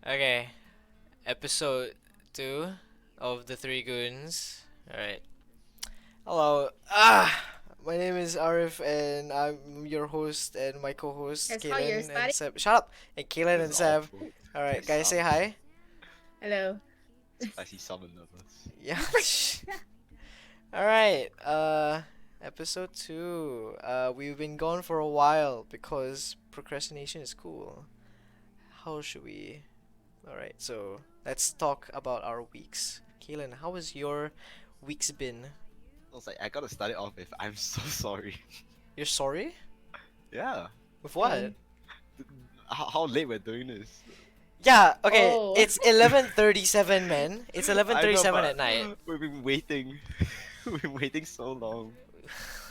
Okay, episode 2 of the Three Goons. Alright. Hello. My name is Arif and I'm your host and my co-hosts That's how you're Kaylen and starting. Seb. Shut up! And Kaylen This and is Seb. awful. Alright, This guys, say sucks. hi. Hello. Spicy summon nervous. Yeah. Alright, episode 2. We've been gone for a while because procrastination is cool. How should we? Alright, so let's talk about our weeks. Kaylen, how has your weeks been? I was like, I gotta start it off with I'm so sorry. You're sorry? Yeah. With what? How late we're doing this? Yeah, okay, Oh. it's 11:37, man. It's I know, 11:37 but at night. We've been waiting. We've been waiting so long.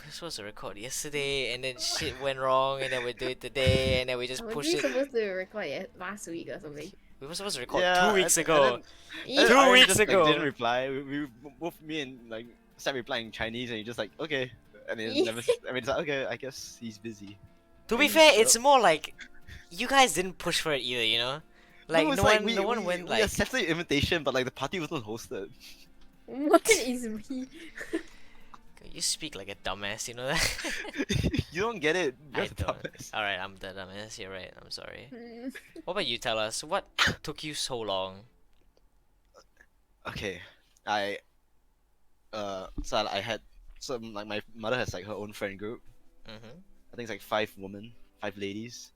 We're supposed to record yesterday, and then shit went wrong, and then we do it today, and then we just Was pushed we it. supposed to record it last week or something? We were supposed to record Yeah, 2 weeks and ago. then- Yeah. Two Aaron weeks just, ago. Like, didn't reply. Both me and like Sam replying in Chinese, and you just like okay, and then never. I mean, it's like okay, I guess he's busy. To be fair, it's more like you guys didn't push for it either, you know? Like it's no like one, no one went we like. accepted the invitation, but like the party wasn't hosted. What is me? You speak like a dumbass, you know that? You don't get it. You're I the don't. dumbass. Alright, I'm the dumbass. You're right. I'm sorry. What about you? Tell us what took you so long. Okay, so I had some like my mother has like her own friend group. Mm-hmm. I think it's like 5 women, 5 ladies,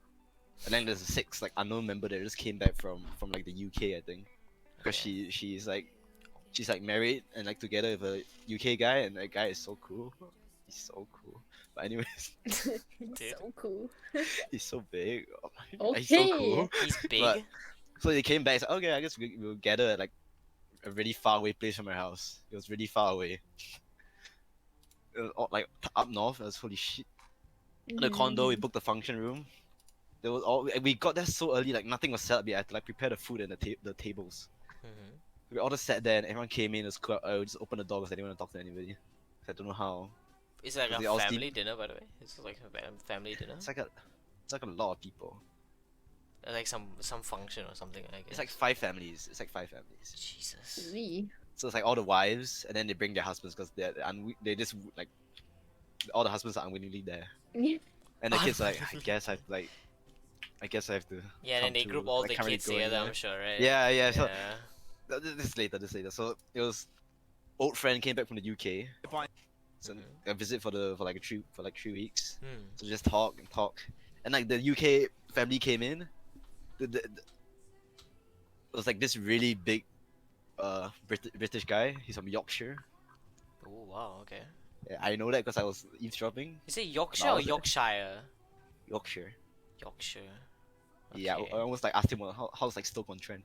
and then there's a 6 like unknown member that just came back from like the UK, I think, because Okay. she's like married and like together with a UK guy, and that guy is so cool. He's so cool. But anyways, Dude. So cool. he's so big. Oh my- He's so cool. He's big. But- So they came back. It's like, okay, I guess we'll gather at like a really far away place from our house. It was really far away. It was like up north. It was holy shit. The condo, we booked the function room. There was all we got there so early, like nothing was set up yet. I had to like prepare the food and the tables. Mm-hmm. We all just sat there and everyone came in. It was cool. I would just open the door because I didn't want to talk to anybody. I don't know how. It's like They a all family dinner, by the way. It's like a family dinner. It's like a lot of people. Like some function or something. I guess. It's like 5 families. It's like 5 families. Jesus. Me. So it's like all the wives, and then they bring their husbands because they just like all the husbands are unwillingly there, and the kids are like I guess I have to. Yeah, and then come they to- group all I the can't really kids go together. anywhere. I'm sure, right? Yeah, yeah. So Yeah. this is later. So it was old friend came back from the UK. So Mhm. a visit for like 3 weeks. Hmm. So just talk, and like the UK family came in. It was like this really big, British guy. He's from Yorkshire. Oh wow. Okay. Yeah, I know that because I was eavesdropping. Is it Yorkshire No, or is it- Yorkshire? Yorkshire. Yorkshire. Yeah, Okay. I almost like asked him how's like Stoke on Trent.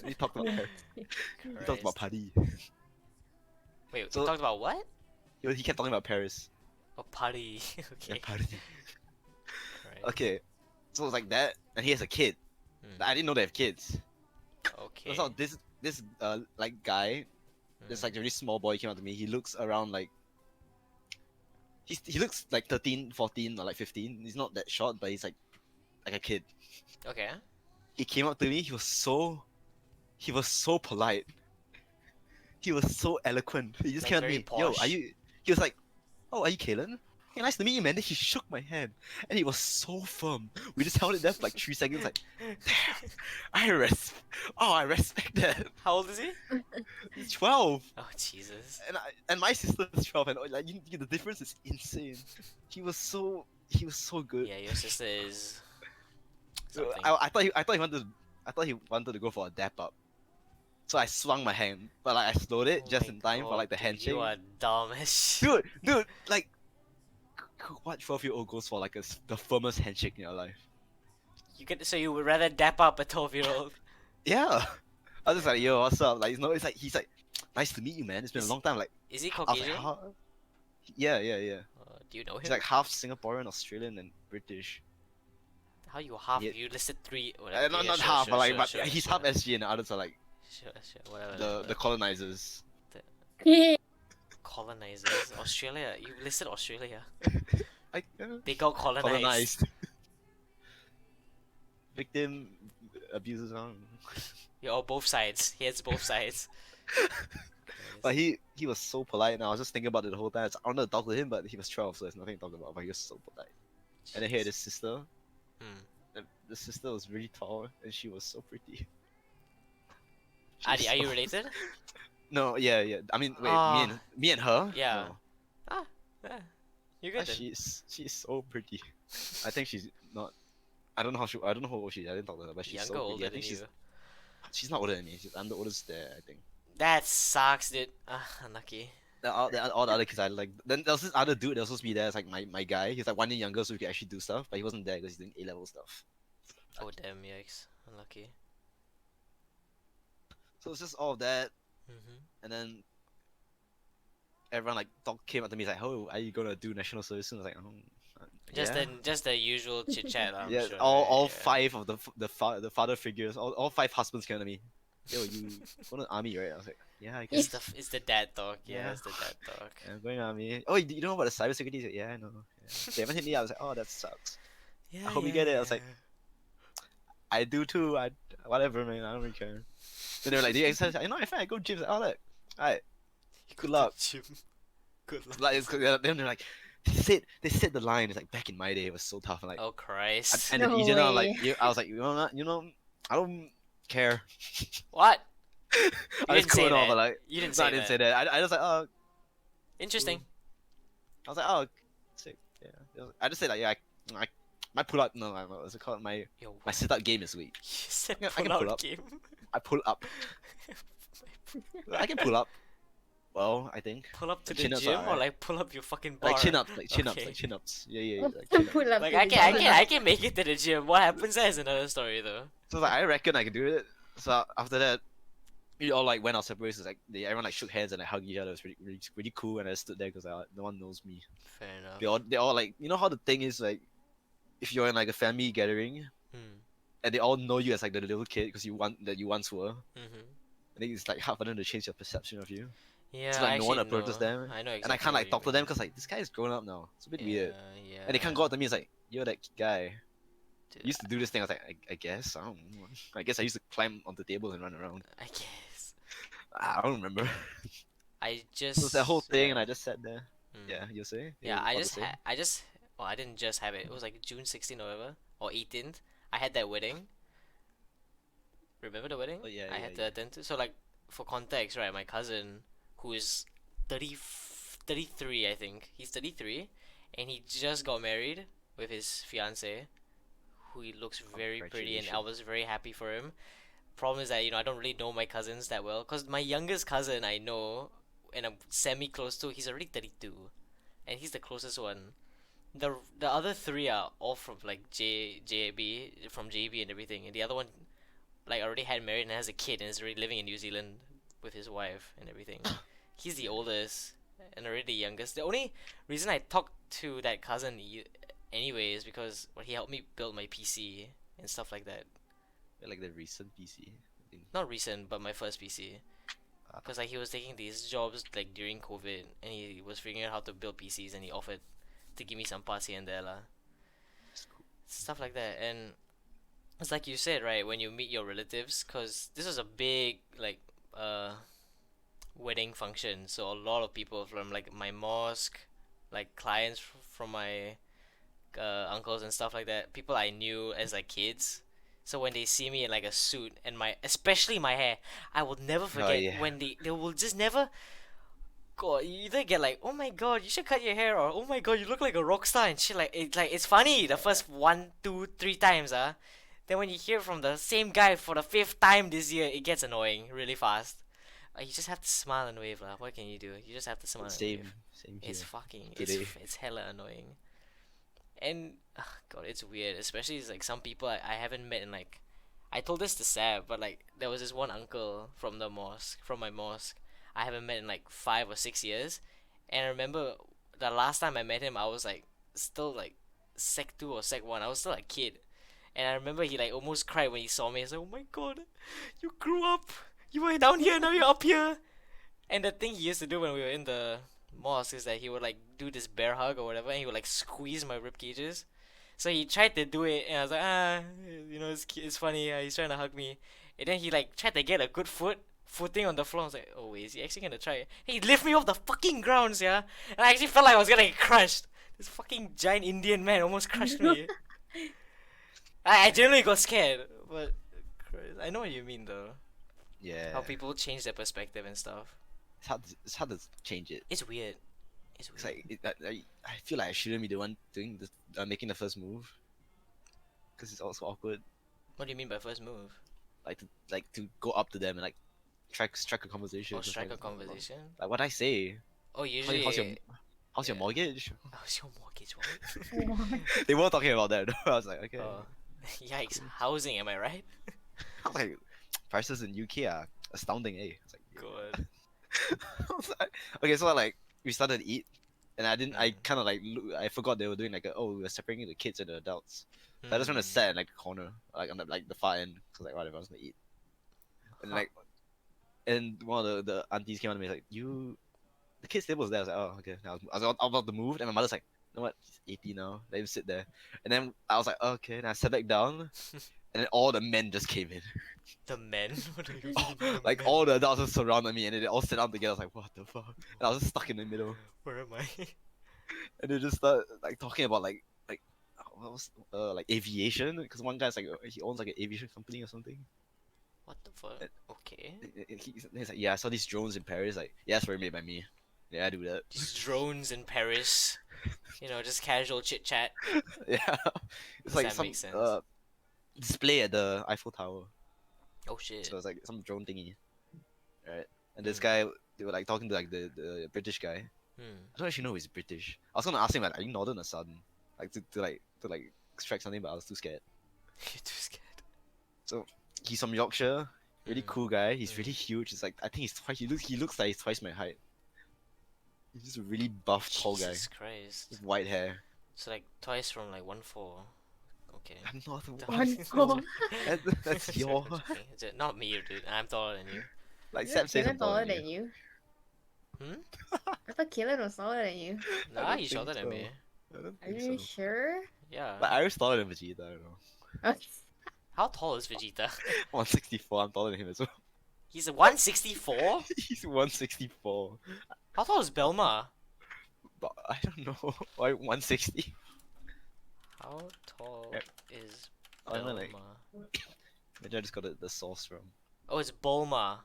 He talked about Paris. He talked about Christ. Paris. Wait, we So- talked about what? He kept talking about Paris. Oh, party. Yeah, Okay. Paris. Right. Okay, so it was like that, and he has a kid. Hmm. I didn't know they have kids. Okay. So this like guy, this like really small boy came up to me. He looks around like he looks like 13, 14 or like 15. He's not that short, but he's like a kid. Okay. He came up to me. He was so polite. He was so eloquent. He just Like came up to very me. Yo, posh. are you? He was like, oh, are you Kalen? Hey, nice to meet you, man. Then he shook my hand, and he was so firm. We just held it there for like 3 seconds. Like, damn, I respect that. How old is he? He's 12, Oh Jesus. and my sister is 12, and like the difference is insane. He was so good. Yeah, your sister is. So Something. I thought he wanted to go for a dap up. So I swung my hand, but like I slowed it Oh just my in time for God, like the dude, handshake. You are dumb as shit. Dude, like, what 12-year-old goes for like the firmest handshake in your life? So you would rather dap up a 12-year-old? Yeah, I was just like, yo, what's up? Like, it's like he's like, nice to meet you, man. It's been Is a long time. Like, Is he I was like, Caucasian? how? Yeah. Do you know him? He's like half Singaporean, Australian, and British. How you half? Yeah. You listed three. Whatever. Not Yeah, not sure, half, sure, but like, sure, but sure, he's sure. half SG, and the others are like Sure, whatever. the whatever. colonizers. Colonizers. Australia. You listed Australia. Like, They got colonized. colonized. victim abuses on. Yeah, or both sides. He has both sides. But he was so polite, and I was just thinking about it the whole time. I wanted to talk to him, but he was 12, so there's nothing to talk about. But he was so polite. And then he had his sister. Hmm. And the sister was really tall, and she was so pretty. She Adi, was are you so- related? No, yeah. I mean, wait, Ah. me and her. Yeah. No. Yeah. You're good then. She's so pretty. I think she's not. I don't know I don't know how old she is. I didn't talk to her, but she's Younger, so pretty. older I than think you. she's not older than me. I'm the oldest there, I think. That sucks, dude. Unlucky. All the other kids I like. Then there was this other dude that was supposed to be there. It's like my guy. He's like 1 year younger, so we could actually do stuff. But he wasn't there because he's doing A level stuff. Oh damn, yikes. Unlucky. So it's just all of that, Mm-hmm. and then everyone like came up to me like, "Oh, are you gonna do national service soon?" I was like, yeah. Just the usual chit chat. I'm Yeah, sure. all right? Yeah. five of the father figures, all five husbands came to me. Yo, you going to army, right? I was like, yeah, I It's guess. it's the dad talk. Yeah, Yeah. it's the dad talk. Yeah, I'm going army. Oh, you know about the cybersecurity? He's like, yeah, I know. Yeah. They haven't hit me. I was like, oh, that sucks. Yeah. I hope you get it. I was like, I do too. Whatever, man. I don't really care. Then they were like, do you exercise? I know. I find I go gym. I was like, oh, look. Alright. Good luck. Gym. Good luck. Like, then they're like, they said the line. It's like back in my day, it was so tough. I'm like, Oh Christ. and No you know, way. like, I was like, you know, I don't care. What? I was didn't say cool and all, that. but like, You didn't no, say I didn't that. say that. I was like, oh, Interesting. I was like, oh, sick. Yeah. I just said like, yeah, I my pull up. No, what's it called? My Yo, sit up game is weak. you said I can pull pull out up. game. I pull up. I can pull up. Well, I think. Pull up to Like the chin-ups gym are or alright. like pull up your fucking bar? Like chin ups, like chin Okay. ups, like chin ups. Yeah. Like chin ups. Pull up Like to the gym. I can make it to the gym. What happens there is another story though. So like, I reckon I can do it. So after that, we all like went our separate ways. Like everyone like shook hands and like hugged each other. It was really cool. And I stood there because no one knows me. Fair enough. They all like, you know how the thing is like, if you're in like a family gathering Hmm. and they all know you as like the little kid because you once were. Mm-hmm. I think it's like hard for them to change their perception of you. Yeah. So like no one actually, approaches them. I know exactly. And I can't like what talk you to them mean. because like this guy is grown up now. It's a bit weird. Yeah. And they can't go up to me. It's like, you're that guy. Dude, You used to do this thing. I was like, I guess. I don't know. I guess I used to climb onto tables and run around. I guess. I don't remember. I just. So it was that whole thing, yeah. and I just sat there. Mm. Yeah, you say? Yeah, You I about just to say? well, I didn't just have it. It was like June 16th or whatever, or 18th. I had that wedding. Remember the wedding? Oh, yeah, I yeah, had to yeah. attend to. So like, for context, right? My cousin, who is 33, I think. He's 33, and he just got married with his fiance, who he looks very pretty, and I Congratulations. was very happy for him. Problem is that I don't really know my cousins that well, cause my youngest cousin I know, and I'm semi close to. He's already 32, and he's the closest one. The other three are all from like JB from JB and everything, and the other one like already had married and has a kid and is already living in New Zealand with his wife and everything. He's the oldest and already the youngest. The only reason I talked to that cousin anyway is because he helped me build my PC and stuff like that. Like the recent PC. I think. Not recent, but my first PC. Ah. Because like he was taking these jobs like during COVID, and he was figuring out how to build PCs, and he offered to give me some parts here and there lah. It's cool. Stuff like that, and it's like you said, right? When you meet your relatives, because this was a big like wedding function, so a lot of people from like my mosque, like clients from my uncles and stuff like that, people I knew as like kids. So when they see me in like a suit and especially my hair, I will never forget yeah. when they will just never. God, you either get like, oh my god, you should cut your hair, or oh my god, you look like a rock star and shit. It's funny the first 1, 2, 3 times, Then when you hear from the same guy for the 5th time this year, it gets annoying really fast. You just have to smile and wave, lah. What can you do? You just have to smile and wave. Same here. It's fucking, Today. it's hella annoying. And God, it's weird, especially it's like some people I haven't met in like, I told this to Sab, but like there was this one uncle from my mosque, I haven't met in like 5 or 6 years, and I remember the last time I met him, I was like still like sec 2 or sec 1, I was still a kid, and I remember he like almost cried when he saw me. He's like, oh my god, you grew up, you were down here, now you're up here. And the thing he used to do when we were in the mosque is that he would like do this bear hug or whatever, and he would like squeeze my rib cages. So he tried to do it, and I was like, it's funny. He's trying to hug me, and then he like tried to get a good footing on the floor. I was like, oh wait, is he actually gonna try it? He lift me off the fucking ground, yeah. And I actually felt like I was gonna get crushed. This fucking giant Indian man almost crushed me. I genuinely got scared, but I know what you mean though. Yeah. How people change their perspective and stuff. It's hard to change it. It's weird. It's It's weird. like I feel like I shouldn't be the one doing this, making the first move, because it's also awkward. What do you mean by first move? To go up to them and like strike a conversation. Oh, just strike like, a conversation? Like what I say. Oh, usually. How's your yeah. mortgage? How's your mortgage, what? What? They were talking about that. I was like, okay. Oh, yikes. Housing, am I right? I was like, prices in UK are astounding, eh? I was like, Good. I was like, okay, so like we started to eat, and I didn't. I Mm. kind of like I forgot they were doing like we were separating the kids and the adults. So I just went to Mm. sit in like the corner, like on the far end, cause like whatever I was gonna eat, and Huh. like, and one of the aunties came on to me like the kids table was there. I was like, oh okay. I was about to move, and my mother's like, you know what? She's 80 now. Let him sit there. And then I was like, oh, okay. And I sat back down, and then all the men just came in. The men? What do you mean? The Like men? all the adults just surrounded me, and then they all sat down together. I was like, what the fuck? And I was just stuck in the middle, Where am I? and they just started like talking about like what was like aviation, because one guy's like he owns like an aviation company or something. What the fuck? Okay. He's like, yeah, I saw these drones in Paris. Like, yeah, it's made by me. Yeah, I do that. These drones in Paris. Just casual chit chat. Yeah, Does it's like that some make sense? display at the Eiffel Tower. Oh shit. So it's like some drone thingy, right? And this Mm. guy, they were like talking to like the British guy. Hmm. I don't actually know he's British. I was gonna ask him like, are you northern or southern? Like to strike something, but I was too scared. You're too scared. He's from Yorkshire, really Mm. cool guy. He's Mm. really huge. It's like I think he's twice. He looks like he's twice my height. He's just a really buff, tall guy Jesus Christ. with white hair. So like twice from like 1'4". Okay. I'm not the One one. four. That's your Is it not me, dude? I'm taller than you. like Isn't Seb says I'm Kallen taller taller than you? Hmm? I thought Kallen was taller than you. Nah, don't he's think shorter than so. me. I don't Are think you so. sure? Yeah. But Irish taller than Vegeta. I don't know. Okay. How tall is Vegeta? 164. I'm taller than him as well. He's 164? He's 164. How tall is Belma? But I don't know. Why 160? How tall Yep. is I Belma? mean, like, maybe I just got the sauce from Oh, it's Bulma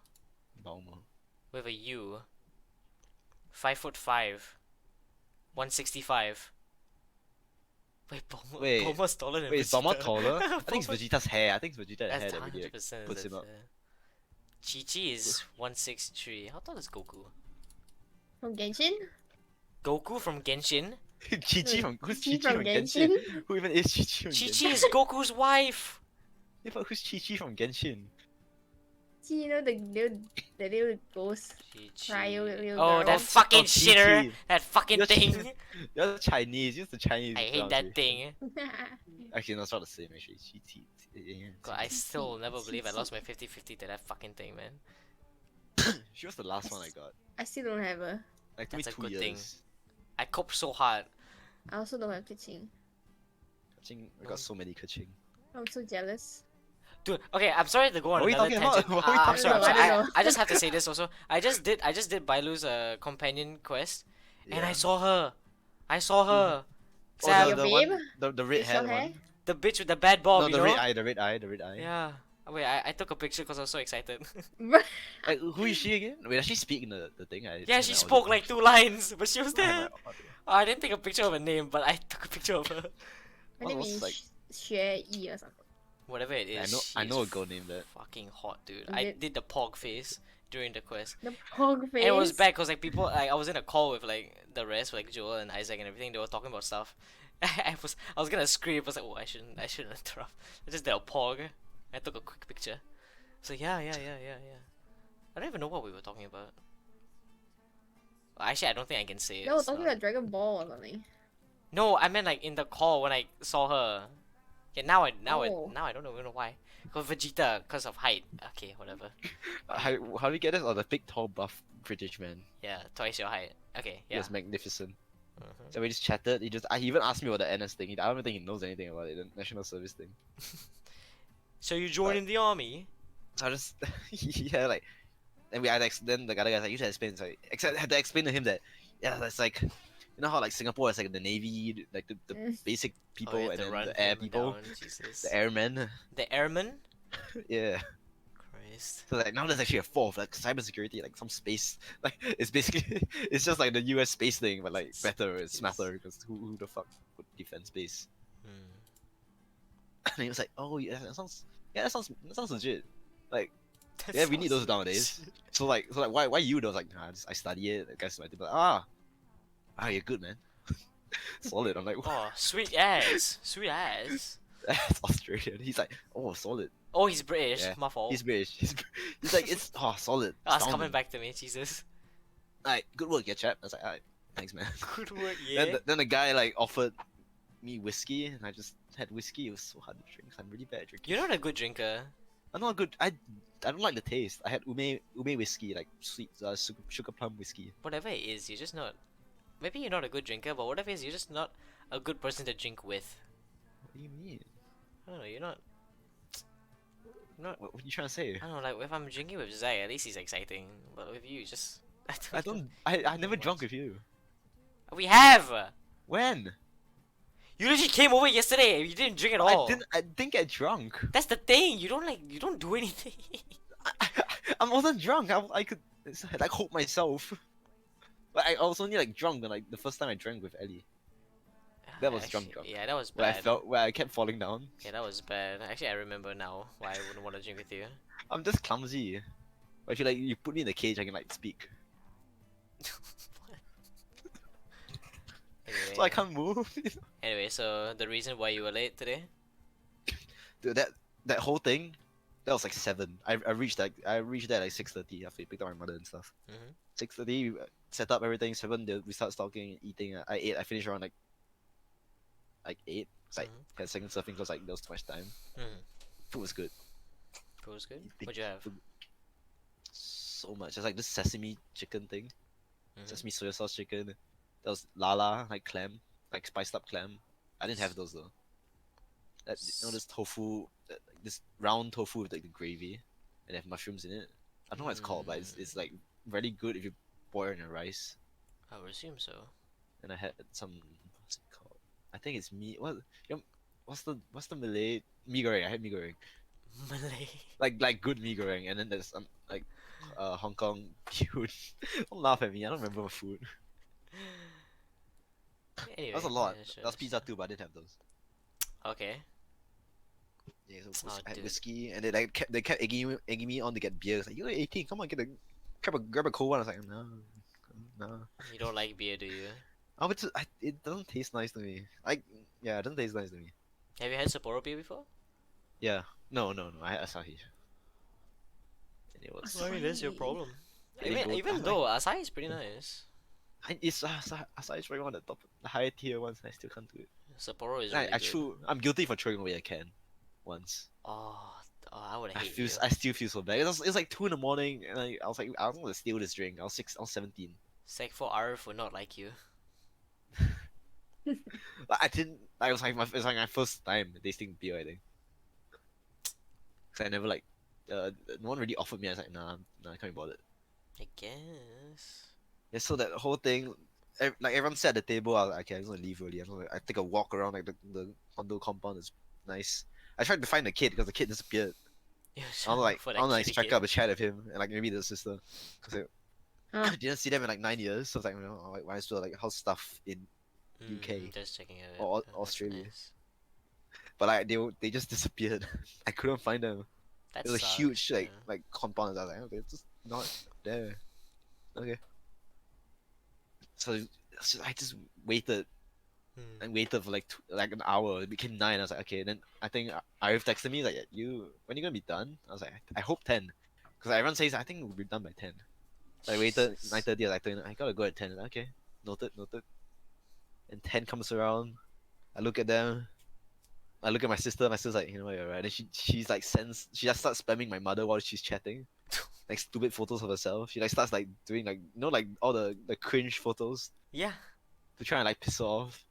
Balma. with a U. 5'5". 165. Wait, Bulma, Wait, Bulma's taller than Wait, is Vegeta. Balma taller? I think it's Bulma- Vegeta's hair. I think it's Vegeta's hair That's that really 100%. puts him up. Chi-Chi is 163. How tall is Goku? From Genshin? Goku from Genshin? Chi-Chi from who's Chi-Chi Chi-Chi from from Genshin? Who even is Chi-Chi from Chi-Chi Genshin? is Goku's wife! Yeah, but who's Chi-Chi from Genshin? You know the little ghost Chi-Chi. little Oh, girl. that fucking Oh, shitter! Chi-Chi. That fucking You're thing! Chi- You're Chinese. Use the Chinese. I hate that pronunciation. thing. Actually, no, it's not the same. Actually, Chi-Chi. Yeah. God, I still will never believe I lost my 50-50 to that fucking thing, man. She was the last one I got. I still don't have a. Like, took me That's a 2 good years. thing. I coped so hard. I also don't have pitching. Kaching, I got so many kaching. I'm so jealous. Dude, okay, I'm sorry to go on What are we another talking about? tangent. What are we I'm talking sorry, I'm about? sorry. I don't know. I just have to say this also. I just did Bailu's companion quest, and I saw her. I saw her. Oh, Sam, Your the babe? one, the red With hair short hair? one. the bitch with the bad bob, No, you the know? red eye, the red eye, the red eye. Yeah. Oh, wait, I took a picture because I was so excited. Like, who is she again? Wait, does she speak in the thing? Yeah, she spoke like 2 lines, but she was there. Oh, Oh, I didn't take a picture of her name, but I took a picture of her. My name was is like- Xue Yi or something. Whatever it is, I she know is a girl named that. fucking hot, dude. Is I it? did the pog face during the quest. The pog face. And it was bad because like people, like I was in a call with like the rest, like Joel and Isaac and everything. They were talking about stuff. I was gonna scream. I was like, oh, I shouldn't interrupt. I just did a pog. I took a quick picture. So yeah. I don't even know what we were talking about. Well, actually, I don't think I can say it. No, so- talking about Dragon Ball or something. No, I meant like in the call when I saw her. Yeah, now I Oh. don't know why. Cause Vegeta, cause of height. Okay, whatever. How do we get this? Oh, the big, tall, buff British man. Yeah, twice your height. Okay, He yeah. was magnificent. Uh-huh. So we just chatted. He even asked me about the NS thing. I don't even think he knows anything about it, the national service thing. So you joined But- in the army? So I just yeah, like, and then the other guy's like, you should explain. So I had to explain to him that yeah, that's like, you know how like Singapore is like the navy, like the Mm. basic Oh, you people, have and to then run the air him people, down, Jesus. the airmen. The airman? Yeah. Christ. So like now there's actually a fourth, like cybersecurity, like some space. Like it's basically it's just like the US space thing, but like better, it's smarter because who the fuck would defend space? Hmm. And he was like, oh that sounds legit. Like That yeah, we need sounds those nowadays. legit. So like why you? I was like, nah, I study it. The guys might be like, you're good, man. Solid. I'm like, Oh, sweet ass. Sweet ass. that's Australian. He's like, oh, solid. Oh, he's British. Yeah, My fault. he's British. He's like, it's solid. Oh, it's coming Astounding. back to me, Jesus. Like, good work, yeah, chap. I was like, alright, thanks, man. Good work, yeah. Then the guy like offered me whiskey, and I just had whiskey. It was so hard to drink. I'm really bad at drinking. You're not a good drinker. I'm not good. I don't like the taste. I had ume whiskey, like sweet sugar plum whiskey. Whatever it is, you're just not. Maybe you're not a good drinker, but whatever it is, you're just not a good person to drink with. What do you mean? I don't know, you're not. Not. What are you trying to say? I don't know, like if I'm drinking with Zach, at least he's exciting. But with you, just. I don't. I never drunk with you. We have! When? You literally came over yesterday and you didn't drink at all. I didn't get drunk. That's the thing, you don't do anything. I wasn't drunk. I could like hold myself. But I was only like drunk when like the first time I drank with Ellie. That was drunk. Yeah, that was Where bad. where I kept falling down. Yeah, that was bad. Actually, I remember now why I wouldn't want to drink with you. I'm just clumsy. But if you put me in the cage, I can like speak. Anyway, So I can't move. anyway, so the reason why you were late today? Dude, that whole thing, that was like 7. I reached that like 6:30 after we picked up my mother and stuff. Mhm. 6:30, set up everything. 7, we start stalking and eating. I ate. I finished around like 8. It's like Mhm. had second surfing because like there was too much time. Mhm. Food was good. Food was good. Big What'd you have? food. So much. It's like this sesame chicken thing. Mhm. Sesame soy sauce chicken. There was lala, like clam, like spiced up clam. I didn't have those though. This tofu, this round tofu with like the gravy, and they have mushrooms in it. I don't know what it's called, but it's like really good if you boil it in rice. I would assume so. And I had some, what's it called? I think it's what's the Malay mee goreng? I had mee goreng, Malay. like good mee goreng, and then there's like Hong Kong food. Don't laugh at me. I don't remember my food. Anyway, That was a lot. yeah, sure, That was pizza too, but I didn't have those. Okay. Yeah, so Oh, I had dude. whiskey, and they kept egging me on to get beers. Like, you're 18, come on, grab a cold one. I was like, no. You don't like beer, do you? It doesn't taste nice to me. Yeah, it doesn't taste nice to me. Have you had Sapporo beer before? Yeah, no. I had Asahi. And it was. Sorry, that's your problem. I didn't go- Even I'm though Asahi is pretty nice. It's Asahi is right on the top, the higher tier ones. And I still can't do it. Sapporo is really good. I'm guilty for throwing away a can, once. Oh, I would hate you. I still feel so bad. It was like 2 in the morning, and I was like, I was gonna steal this drink. I was 17. Sec 4 Arif would not like you. But I didn't. It was like my first time tasting beer. I think. Cause I never no one really offered me. I was like, nah, I can't be bothered. I guess. Yeah, so that whole thing, like everyone sat at the table. I was like, okay, I'm just gonna leave early. I take a walk around like the condo compound. It's nice. I tried to find the kid because the kid disappeared. I was For that like kitty strike kid. up a chat with him and like maybe the sister. Cause Huh. I didn't see them in like 9 years. So I was like, you know, like, why is there like how's stuff in UK. Just checking it. Or That's Australia. nice. But like they just disappeared. I couldn't find them. That It was a sucks, huge yeah. like compound. I was like, okay, it's just not there. Okay. So I just waited Hmm. and waited for like like an hour. It became 9. I was like, okay. Then I think Arif texted me like, when you gonna be done? I was like, I hope 10, because everyone says I think we'll be done by 10. So I waited Jesus. 9:30. I gotta go at 10. Okay, noted. And 10 comes around. I look at them. I look at my sister. My sister's like, you know what, you're right. And she's like she just starts spamming my mother while she's chatting, like stupid photos of herself. She like starts like doing like like all the cringe photos. Yeah. to try and like piss her off.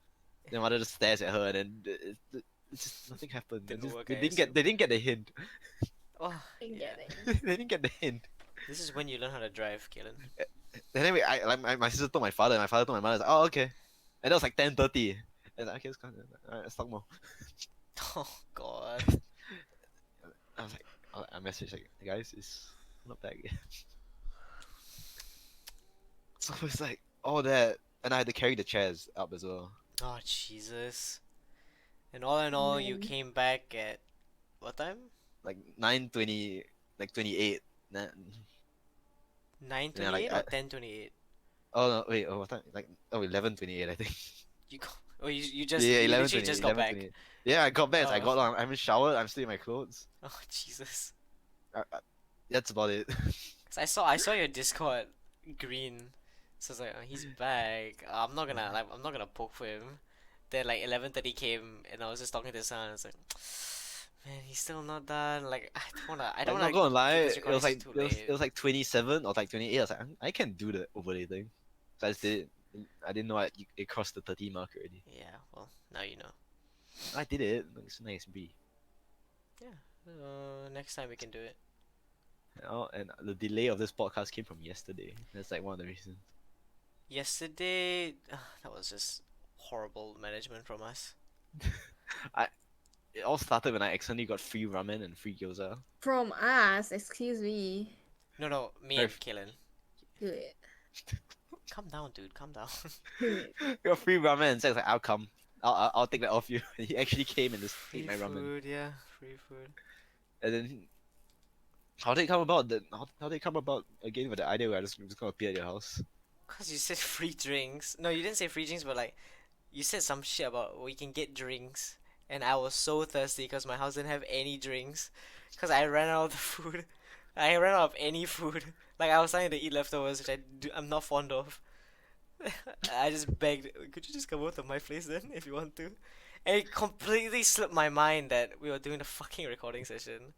Then mother just stares at her, and then it's just nothing happened. Didn't work, They I didn't get assume. they didn't get the hint. Oh, Didn't yeah. get it. They didn't get the hint. This is when you learn how to drive, Kalen. And anyway, my sister told my father, and my father told my mother, like, oh okay. And that was like 10:30. And I was like, okay, alright, let's talk more. Oh God. I was like, I messaged like, guys, it's not back yet. So it's like all that, and I had to carry the chairs up as well. Oh Jesus. And all in all, you Man. came back at what time? Like 9:20, like 28. Nah, 9:28 or 10:28? oh no, wait, oh what time? Like 11:28, I think. You go. Oh, you just Yeah, you 11:28. literally just got back. 11:28. Yeah, I got back. I Oh. got on. I haven't showered. I'm still in my clothes. Oh Jesus. That's about it. 'Cause I saw your Discord green, so I was like, oh, he's back. I'm not gonna poke for him. Then like 11:30 came, and I was just talking to San. And I was like, man, he's still not done. Like I don't I'm wanna not gonna lie. keep this It was recording like too it was late. like 27 or like 28. I was like, I can do the overlay thing. So I just did it. I didn't know it crossed the 30 mark already. Yeah, well, now you know. I did it. It's nice, B. Next time we can do it. Oh, and the delay of this podcast came from yesterday. That's like one of the reasons. Yesterday, that was just horrible management from us. It all started when I accidentally got free ramen and free gyoza. From us, excuse me. No, me Very and Kalen. Good. Calm down, dude. Calm down. Good. Got free ramen, so I was like, I'll come. I'll take that off you. And he actually came and just Free ate my ramen. food, yeah, free food. And then, how did it come about? How did it come about again with the idea where I'm just gonna appear at your house? Cause you said free drinks. No, you didn't say free drinks, but like, you said some shit about we can get drinks, and I was so thirsty because my house didn't have any drinks, cause I ran out of the food. I ran out of any food. Like I was starting to eat leftovers, which I'm not fond of. I just begged, could you just come over to my place then, if you want to? And it completely slipped my mind that we were doing the fucking recording session.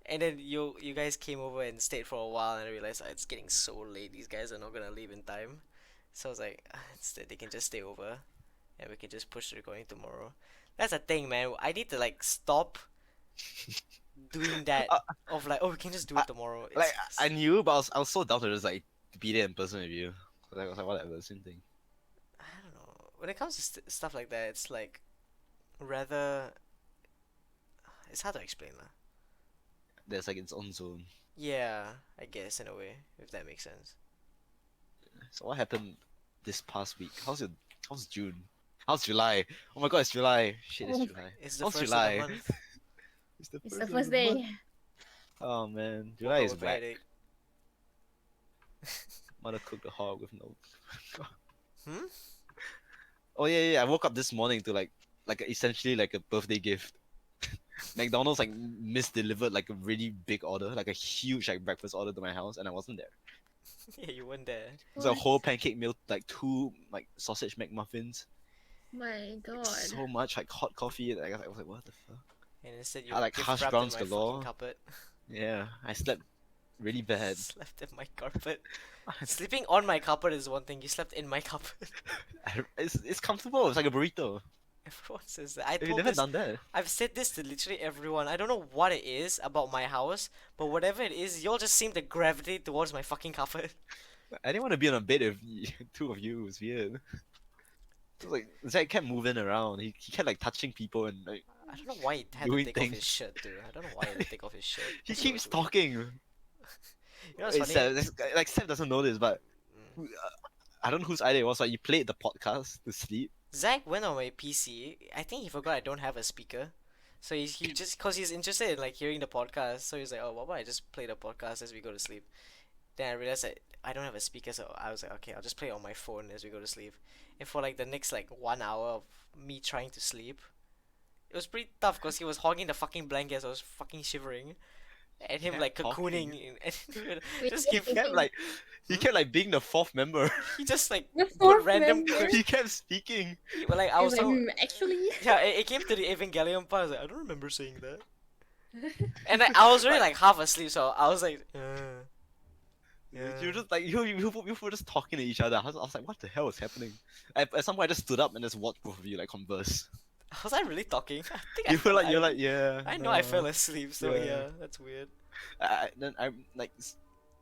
And then you guys came over and stayed for a while, and I realized it's getting so late. These guys are not gonna leave in time, so I was like, instead they can just stay over, and we can just push the recording tomorrow. That's the thing, man. I need to like stop doing that. Of like, oh, we can just do it tomorrow. It's Like just- I knew, but I was so down to just like be there in person with you. I was like, whatever, same thing. I don't know. When it comes to stuff like that, it's like rather. It's hard to explain, lah. There's like its own zone. Yeah, I guess in a way, if that makes sense. So what happened this past week? How's June? How's July? Oh my god, it's July. Shit, it's Oh. July. It's the How's first July? of the month. It's the It's the of first the month. day. Oh man, Woke July up is with a back. headache. Mother cooked the hog with no. Hmm? Oh yeah. I woke up this morning to like essentially like a birthday gift. McDonald's like misdelivered like a really big order, like a huge like breakfast order to my house, and I wasn't there. Yeah, you weren't there. It was a What? whole pancake meal, like 2 like sausage McMuffins, My god. so much like hot coffee, and I was like, what the fuck? And instead you I like gift hash wrapped in browns my galore. fucking carpet. Yeah, I slept really bad. Slept in my carpet. Sleeping on my carpet is one thing. You slept in my carpet. It's comfortable. It's like a burrito. Everyone says that. I Have you told never this. done that? I've said this to literally everyone. I don't know what it is about my house, but whatever it is, y'all just seem to gravitate towards my fucking carpet. I didn't want to be on a bed with two of you. It was weird. It was like Zach kept moving around. He kept like touching people and like I don't know why he had to Doing take off his things. shirt, dude. I don't know why he had to take off his shirt. he That's keeps so weird. talking. You know what's It's funny? like Seth doesn't know this, but Mm. I don't know whose idea it was. Like you played the podcast to sleep. Zach went on my PC. I think he forgot I don't have a speaker. So he just, cause he's interested in like hearing the podcast. So he's like, oh, why don't I just play the podcast as we go to sleep? Then I realized that I don't have a speaker, so I was like, okay, I'll just play it on my phone as we go to sleep. And for like the next like 1 hour of me trying to sleep, it was pretty tough because he was hogging the fucking blankets. I was fucking shivering, and him Kept like talking. cocooning, and just He kept like he kept like being the fourth member. he just like The put fourth random member? quips. he kept speaking. But like I He was was like, so actually. yeah, it came to the Evangelion part. I was like, I don't remember saying that. And I was already like half asleep, so I was like, You were just like you were just talking to each other. I was like, what the hell is happening? At some point, I just stood up and just watched both of you like converse. Was I really talking? I think You were fell- like you're I- like yeah. I know I fell asleep, so yeah. yeah, that's weird. Then I like.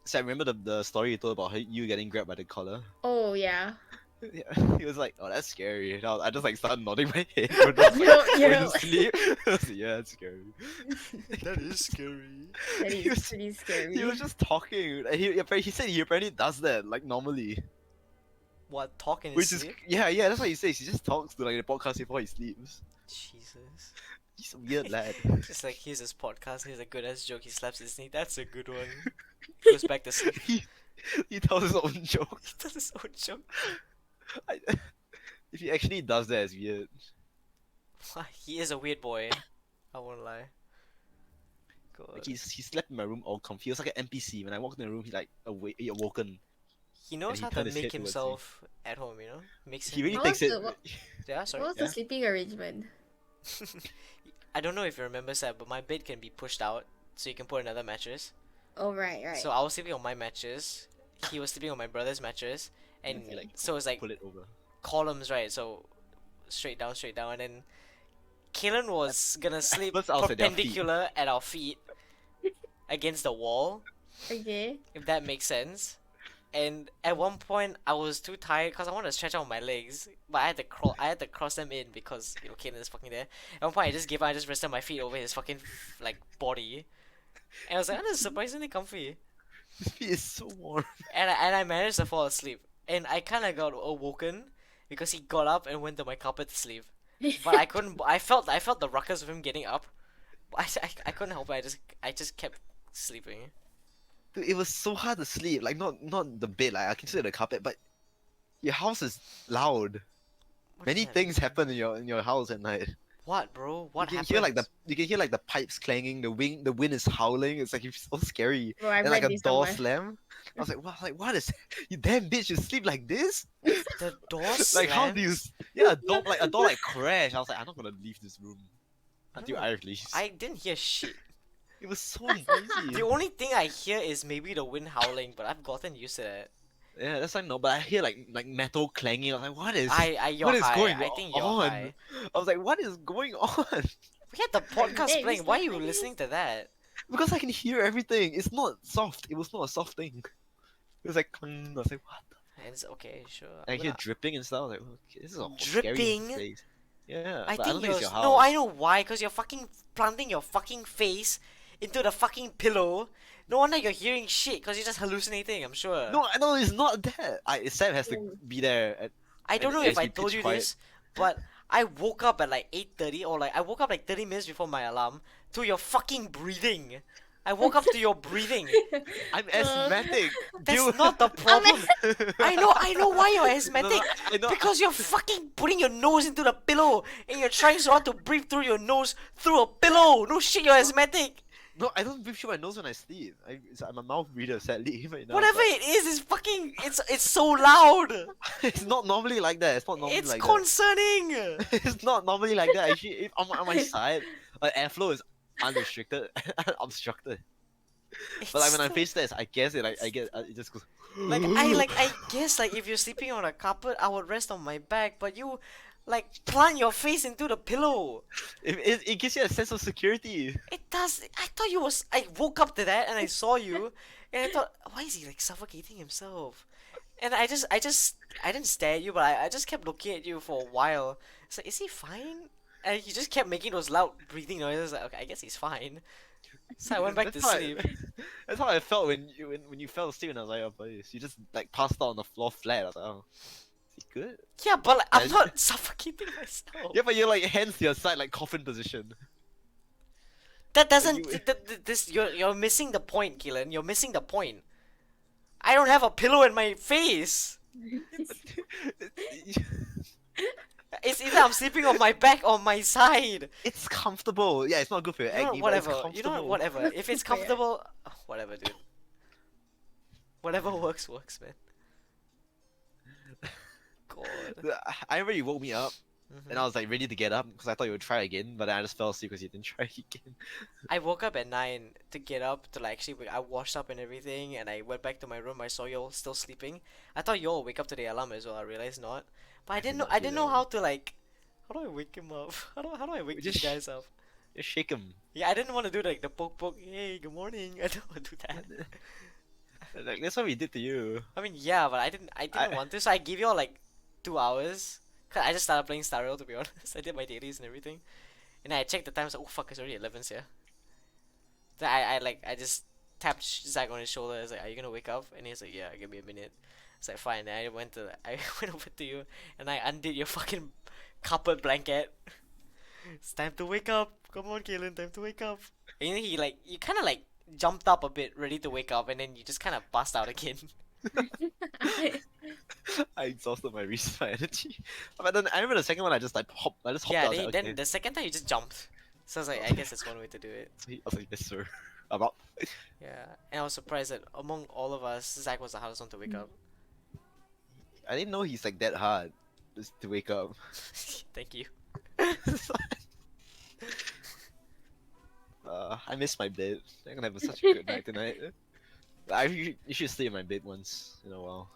So I remember the story you told about you getting grabbed by the collar. Oh yeah. Yeah, he was like, "Oh, that's scary." And I just like started nodding my head. When I was like, You're, going you're to sleep. I was like, yeah, that's scary. That is scary. that He is was- pretty scary. He was just talking. And he said he apparently does that like normally. What, talk in his Which is sleep? yeah, that's what he says. He just talks to like the podcast before he sleeps. Jesus. He's a weird lad. Just like, here's his podcast, here's a good ass joke, he slaps his knee, that's a good one. Goes back to sleep. he tells his own joke. He does his own joke. I, if he actually does that, it's weird. He is a weird boy. I won't lie. God. Like he slept in my room all confused. He was like an NPC. When I walked in the room, he like awoken. He knows he how to turned his make head towards me. himself at home, you know? Makes He him... really How takes was it. Yeah, sorry. What was Yeah. the sleeping arrangement? I don't know if you remember, Seb, but my bed can be pushed out, so you can put another mattress. Oh right. So I was sleeping on my mattress, he was sleeping on my brother's mattress, and You, like, so it's like pull it over. columns, right? So straight down, and then Kallen was gonna sleep first I'll say their feet. perpendicular at our feet against the wall, Okay. if that makes sense. And at one point, I was too tired because I wanted to stretch out my legs, but I had to crawl. I had to cross them in because Kallen is fucking there. At one point, I just gave up. I just rested my feet over his fucking like body, and I was like, "Oh, this is surprisingly comfy." His feet is so warm. And I managed to fall asleep, and I kind of got awoken because he got up and went to my carpet to sleep. But I couldn't. I felt the ruckus of him getting up. But I couldn't help it. I just kept sleeping. Dude, it was so hard to sleep. Like not the bed. Like I can sit on the carpet, but your house is loud. What Many does that things mean? happen in your house at night. What, bro? What you can happened? hear like you can hear like the pipes clanging. The wind is howling. It's like it's so scary. Bro, I And like read a this door somewhere. slam. I was like, what? Like what is? You damn bitch! You sleep like this? The door Like how do you? slams? Yeah, a door like crash. I was like, I'm not gonna leave this room until know. I release. I didn't hear shit. It was so noisy. The only thing I hear is maybe the wind howling, but I've gotten used to that. Yeah, that's like no, but I hear like metal clanging. I was like, what is? You're what is high. going I think you're on? high. I was like, what is going on? We had the podcast Hey, playing. Mr. Why are you Chinese. listening to that? Because I can hear everything. It's not soft. It was not a soft thing. It was like, I was like, what? And it's okay, sure. I I'm hear gonna- dripping and stuff. I was like, okay, this is a Dripping? scary place. Yeah, I but think don't think it's your house. No, I know why. Cause you're fucking planting your fucking face into the fucking pillow. No wonder you're hearing shit. Cause you're just hallucinating. I'm sure. No, it's not that. Sam has to be there. I don't know it if has I to be told pitch you quiet. this, but I woke up at like 8:30 or like I woke up like 30 minutes before my alarm to your fucking breathing. I woke up to your breathing. I'm asthmatic. That's Dude. not the problem. I know why you're asthmatic. I know. Because you're fucking putting your nose into the pillow and you're trying so hard to breathe through your nose through a pillow. No shit, you're asthmatic. No, I don't breathe through my nose when I sleep. I'm a mouth breather, sadly. Right now, Whatever but it is, it's fucking. It's so loud. it's not normally like that. It's not normally It's like concerning. that. It's not normally like that. Actually, if on my side, airflow is unrestricted, unobstructed. But like when I It's face this, I guess it. Like I get it just goes. I guess like if you're sleeping on a carpet, I would rest on my back, but you like plant your face into the pillow. It gives you a sense of security. It does. I thought you was. I woke up to that and I saw you, and I thought, why is he like suffocating himself? And I didn't stare at you, but I just kept looking at you for a while. It's like, is he fine? And he just kept making those loud breathing noises. Like, okay, I guess he's fine. So I went back to That's how sleep. That's how I felt when you fell asleep, and I was like, oh, please. You just like passed out on the floor flat. I was like, oh, is he good? Yeah, but like, I'm And- not suffocating myself. Yeah, but you're like hands to your side, like coffin position. That doesn't. you- This you're missing the point, Keelan. You're missing the point. I don't have a pillow in my face. It's either I'm sleeping on my back or my side. It's comfortable. Yeah, it's not good for your You know acne, what, but it's whatever. You know what, comfortable. whatever. If it's Yeah. comfortable, whatever, dude. Whatever works, man. God. I remember you woke me up, And I was like ready to get up because I thought you would try again, but then I just fell asleep because you didn't try again. I woke up at 9 to get up to like actually I washed up and everything, and I went back to my room. I saw y'all still sleeping. I thought y'all would wake up to the alarm as well. I realized not, but I did didn't know. not I do didn't know that. how to like. How do I wake him up? How do I wake these Just guys up? Just shake him. Yeah, I didn't want to do like the poke poke. Hey, good morning. I don't want to do that. Like that's what we did to you. I mean, yeah, but I didn't want to. So I gave y'all like 2 hours. Cause I just started playing Star Rail, to be honest. I did my dailies and everything, and I checked the time. I was like, oh fuck, it's already 11 here. Then I just tapped Zach on his shoulder. I was like, are you gonna wake up? And he's like, yeah, give me a minute. It's like fine. And I went over to you and I undid your fucking carpet blanket. It's time to wake up. Come on, Kalen, time to wake up. And then you kind of like jumped up a bit, ready to wake up, and then you just kind of passed out again. I exhausted my energy. But then I remember the second one I just hopped Yeah, out. I was like, then okay. the second time you just jumped. So I was like, I guess that's one way to do it. I was like, yes sir. I'm up. Yeah, and I was surprised that among all of us, Zach was the hardest one to wake up. I didn't know he's like that hard just to wake up. Thank you. I miss my bed. I'm gonna have such a good night tonight. You should stay in my bed once in a while.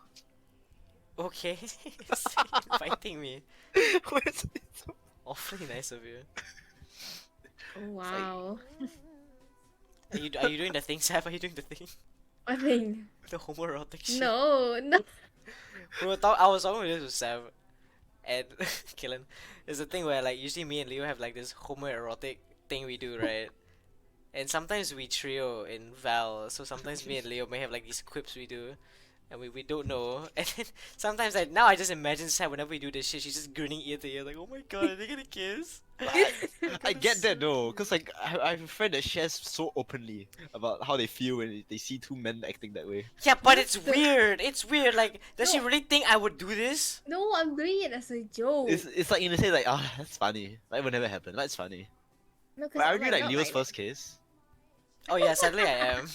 Okay, inviting me. Where's it? Awfully nice of you. Oh, wow. Are you doing the thing, Sab? Are you doing the thing? I think. The homoerotic shit. No, no. I was talking with this with Sab and Killen. There's a thing where like usually me and Leo have like this homoerotic thing we do, right? And sometimes we trio in Val, so sometimes me and Leo may have like these quips we do, and we don't know. And then sometimes now I just imagine Sam whenever we do this shit, she's just grinning ear to ear, like, oh my god, are they gonna kiss? I get that though, cause like I have a friend that shares so openly about how they feel when they see two men acting that way. Yeah, but it's What the- weird. It's weird. Like, does she No. really think I would do this? No, I'm doing it as a joke. It's like you say like that's funny. That would never happen. That's funny. No, But are I'm you like not Leo's like first kiss? Oh yeah, sadly I am.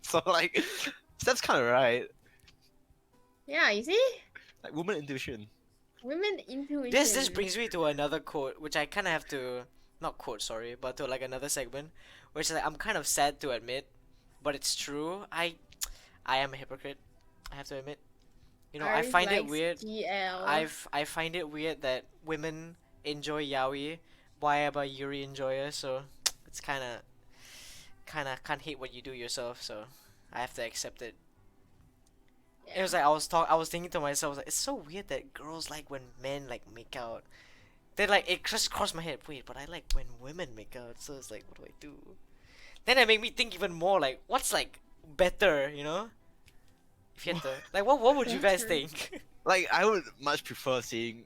So like that's kind of right. that. Yeah, you see? Like woman intuition. Women intuition. This brings me to another quote, which I kind of have to, not quote, sorry, but to like another segment, which is like I'm kind of sad to admit, but it's true. I am a hypocrite. I have to admit. You know, I Aris find it likes weird. GL. I find it weird that women enjoy yaoi, while but Yuri enjoy, so it's kind of can't hate what you do yourself, so I have to accept it. It was like I was thinking to myself, like, it's so weird that girls like when men like make out. Then like it just crossed my head. Wait, but I like when women make out. So it's like, what do I do? Then it made me think even more. Like, what's like better? You know? If you had to, like, what would you guys Better. think? Like I would much prefer seeing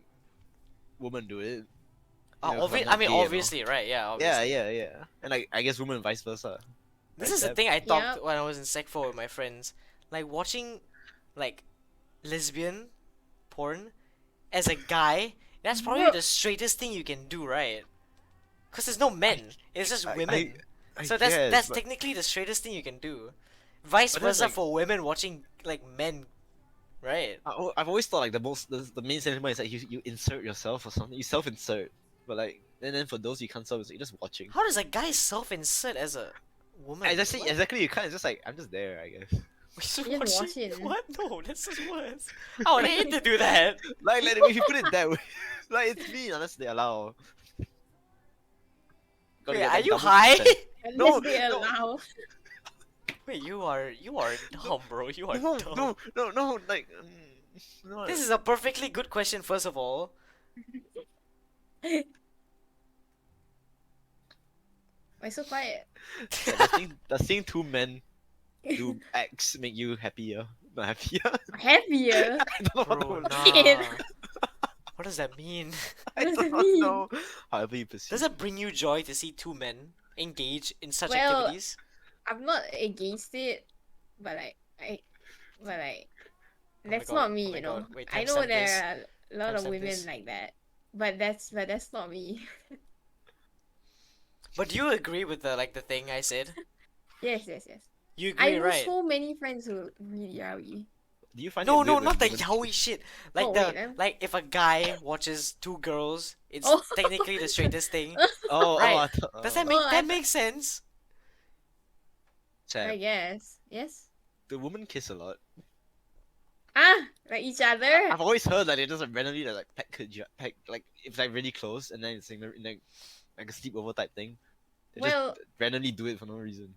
women do it. You know, 'cause I'm I not mean, gay and all. obviously, right? Yeah, Yeah, obviously. yeah. And like I guess women vice versa. This Right, is the Seb? thing I thought Yep. when I was in Sec 4 with my friends. Like, watching, like, lesbian porn as a guy, that's probably Bro. the straightest thing you can do, right? Because there's no men, it's just women. I So guess, that's but- technically the straightest thing you can do. Vice But then, versa like- for women watching, like, men, right? I've always thought like the main sentiment is like you insert yourself or something. You self-insert, but like and then for those you can't self-insert, you're just watching. How does a guy self-insert as a woman? Exactly, What? exactly. You can't. It's just like I'm just there, I guess. We're You just watching- watch it. What? No, that's just worse. I would hate to do that. Like if you put it that way, like it's me unless they allow. Gotta Wait, get are that you double high? consent. Unless No, they no. allow. Wait, you are dumb, bro. You are No, dumb. no, like. No. This is a perfectly good question, first of all. Why so quiet? Does seeing two men do acts make you happier? Not happier? Happier. I don't know Bro, what to nah. What does that mean? I What does do it not mean? know. However you perceive. Does it bring you joy to see two men engage in such Well, activities? I'm not against it, but but like, Oh my that's God, not oh me, my you know. God. Wait, I timestamp know this. there are a lot of Timestamp women this. like that, but that's not me. But do you agree with the thing I said? Yes, yes, yes. You I agree, know right? so many friends who read yaoi. Do you find No, it no, weird when not the women yaoi shit. Like Oh, the wait, like if a guy watches two girls, it's Oh. technically the straightest thing, Oh, right? I thought, Does that Oh, make I that thought- make sense? I Chad, guess. Yes. the women kiss a lot. Ah, like each other. I've always heard that they just randomly like peck like if like really close and then it's in like a sleepover type thing. They Well- just randomly do it for no reason.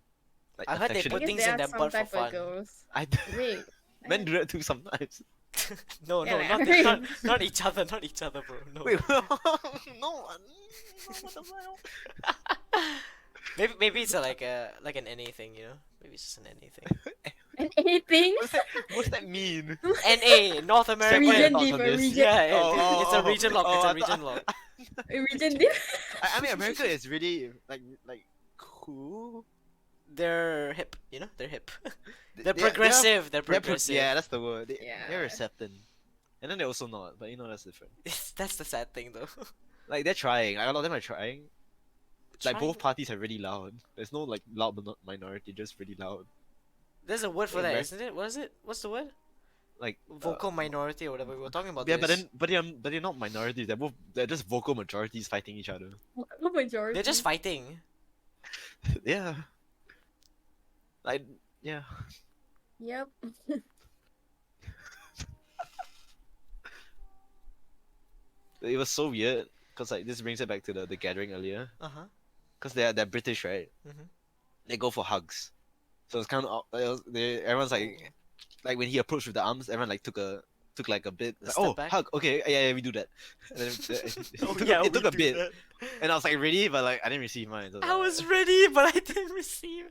Like I heard they I put guess things there in are their some butt for type fun. of girls. I Wait. men do that too sometimes. No, Yeah, no, like, not, I the, not heard- not each other, not each other, bro. No. Wait, no, what the hell? Maybe it's like an NA thing, you know? Maybe it's just an NA thing. And anything. What's that mean? NA, North America. Region thoughts diff, on a this? region. Yeah, Oh, it's a region lock. It's I a region thought- lock. A region diff. I mean, America is really like cool. They're hip, you know? They're hip. They- They're they are- progressive. They're they're progressive. yeah, that's the word. Yeah. They're accepting, and then they're also not. But you know that's different. That's the sad thing, though. Like they're trying. Like, a lot of them are trying. Like Trying- both parties are really loud. There's no like loud minority, just really loud. There's a word for that, Amer- isn't it? What is it? What's the word? Like Vocal minority or whatever. We were talking about yeah, this. but they're not minorities. They're just vocal majorities fighting each other. What majority? They're just fighting. Yeah. Like yeah. Yep. It was so weird because like this brings it back to the gathering earlier. Uh huh. Because they're British, right? Mhm. They go for hugs. So it's kind of everyone's like when he approached with the arms, everyone like took like a bit. Like, step oh, back. hug. Okay, yeah, we do that. And then, it took we a do bit, that. and I was like ready, but like I didn't receive mine. So I was ready, but I didn't receive.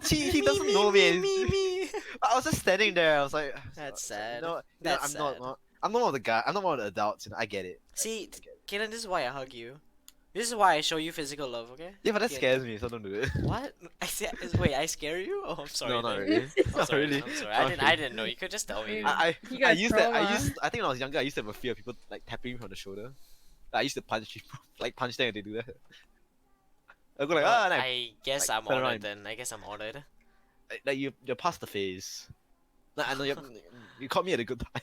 he doesn't know me. Me. I was just standing there. I was like, That's so, sad. You know, That's I'm sad. not. I'm not one of the guy. I'm not one of the adults. You know, I get it. See, I get it. Kaden, this is why I hug you. This is why I show you physical love, okay? Yeah, but that Yeah. scares me, so don't do it. What? Wait, I scare you? Oh, I'm sorry. No, not then. really. I'm Not sorry. really. I'm sorry. Not I really. didn't know. You could just tell me. You I got used that. trauma. I think when I was younger, I used to have a fear of people like tapping me on the shoulder. I used to punch people, like punch them when they do that. I go like Well, and I guess like, I'm turn honored around. then. I guess I'm honored. like you're past the phase. Like, I know you caught me at a good time.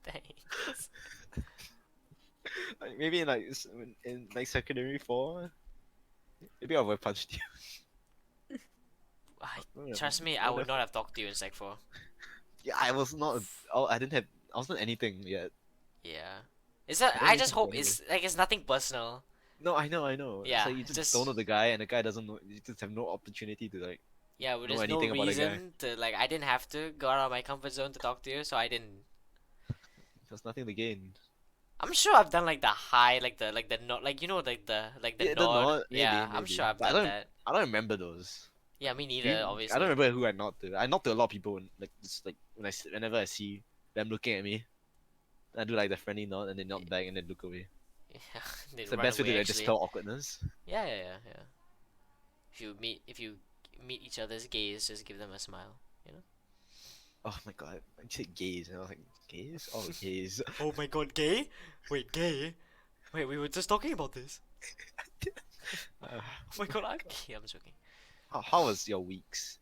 Thanks. Like, maybe in like in like secondary 4, maybe I would have punched you. Trust me, I would not have talked to you in Sec 4. Yeah, I was not. I didn't have. I wasn't anything yet. Yeah. Is that? I don't I even just think hope about it's like it's nothing personal. No, I know. Yeah, It's like you just, just- don't know the guy, and the guy doesn't know. You just have no opportunity to like. Yeah, but Know there's no anything about the guy. reason to like. I didn't have to go out of my comfort zone to talk to you, so I didn't. There's nothing to gain. I'm sure I've done like the high, like the nod, like you know, like the Yeah, the nod. nod, Yeah, maybe, I'm maybe. sure I've But I done don't- that. I don't remember those. Yeah, me Do neither. you- Obviously. I don't remember who I nodded to. I nod to a lot of people, when, like just like whenever I see them looking at me, I do like the friendly nod, and they nod back and then look away. Yeah, they It's the run best way away, to like, just actually. tell awkwardness. Yeah. If you meet each other's gaze, just give them a smile. Oh my god, I said gaze, and I was like, gaze? Oh, gaze. Oh my god, gay? Wait, gay? Wait, we were just talking about this. Uh, Oh my god, I'm gay. I'm joking. how was your weeks?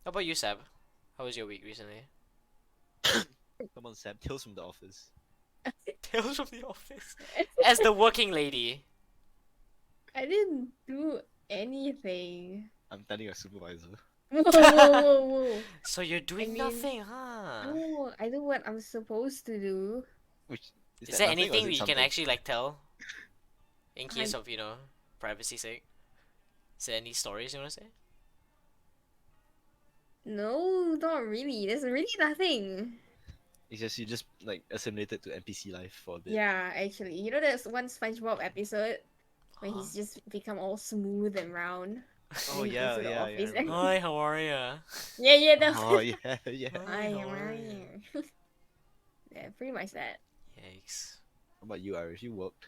How about you, Sab? How was your week recently? Come on, Sam. Tales from the office. Tales from the office. As the working lady. I didn't do anything. I'm telling your supervisor. Whoa. So you're doing mean- nothing, huh? No, I do what I'm supposed to do. Which Is that there nothing or anything is it we can something? actually like tell? In case I- of, privacy sake? Is there any stories you wanna say? No, not really. There's really nothing. It's just you just like assimilated to NPC life for a bit. Yeah, actually. You know there's one SpongeBob episode where Huh? he's just become all smooth and round. Oh He yeah, goes to the yeah, office yeah. and- Hi, how are ya? Yeah, that Oh yeah, yeah. I how am are right ya? here. Yeah, pretty much that. Yikes. How about you, Irish? You worked.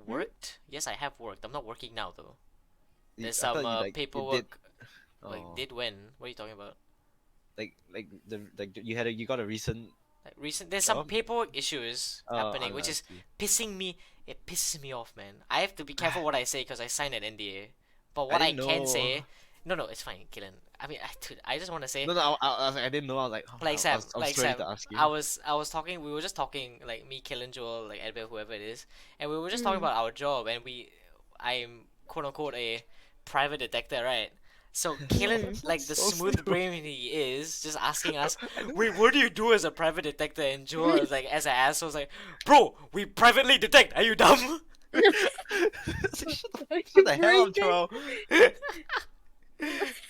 Worked? Yes, I have worked. I'm not working now though. There's I thought some you, like, you paperwork. Did, Like, did when? What are you talking about? like you got a recent. Like recent, there's some Job? paperwork issues happening, which is pissing me. It pisses me off, man. I have to be careful what I say because I signed an NDA. But what I didn't can know. say No, it's fine, Killen. I mean, dude, I just want to say, No, I was like, I didn't know. I was like, oh, like Sam, I was like ready Sam, to ask you. I was talking. We were just talking, like me, Killen, Joel, like Edward, whoever it is, and we were just talking Mm. about our job, and I'm quote unquote a private detective, right? So Killen, Mm. like the So smooth smooth. brain he is, just asking us, I know. wait, what do you do as a private detective? And Joel is like, as an asshole, was like, bro, we privately detect. Are you dumb? Shut the hell up, Break it. Joel.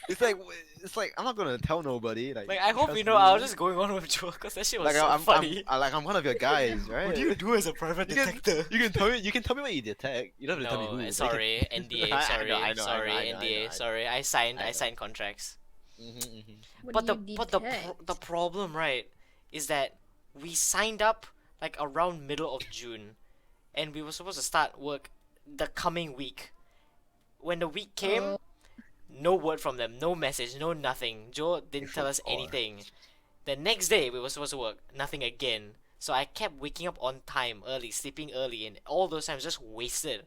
It's like I'm not gonna tell nobody. Like, Like, I hope trust you know I was me. just going on with Joel because that shit was Like so I'm funny. like I'm one of your guys, right? What do you do as a private You can, detective? you can tell me what you detect. You don't have to tell me No, who. sorry, NDA, sorry, I know, sorry, I know, NDA, I sorry. know. I signed contracts. What But do you the detect? problem, right, is that we signed up like around middle of June, and we were supposed to start work the coming week. When the week came, Oh. no word from them, no message, no nothing. Joe didn't tell us anything. The next day we were supposed to work, nothing again. So I kept waking up on time, early, sleeping early, and all those times just wasted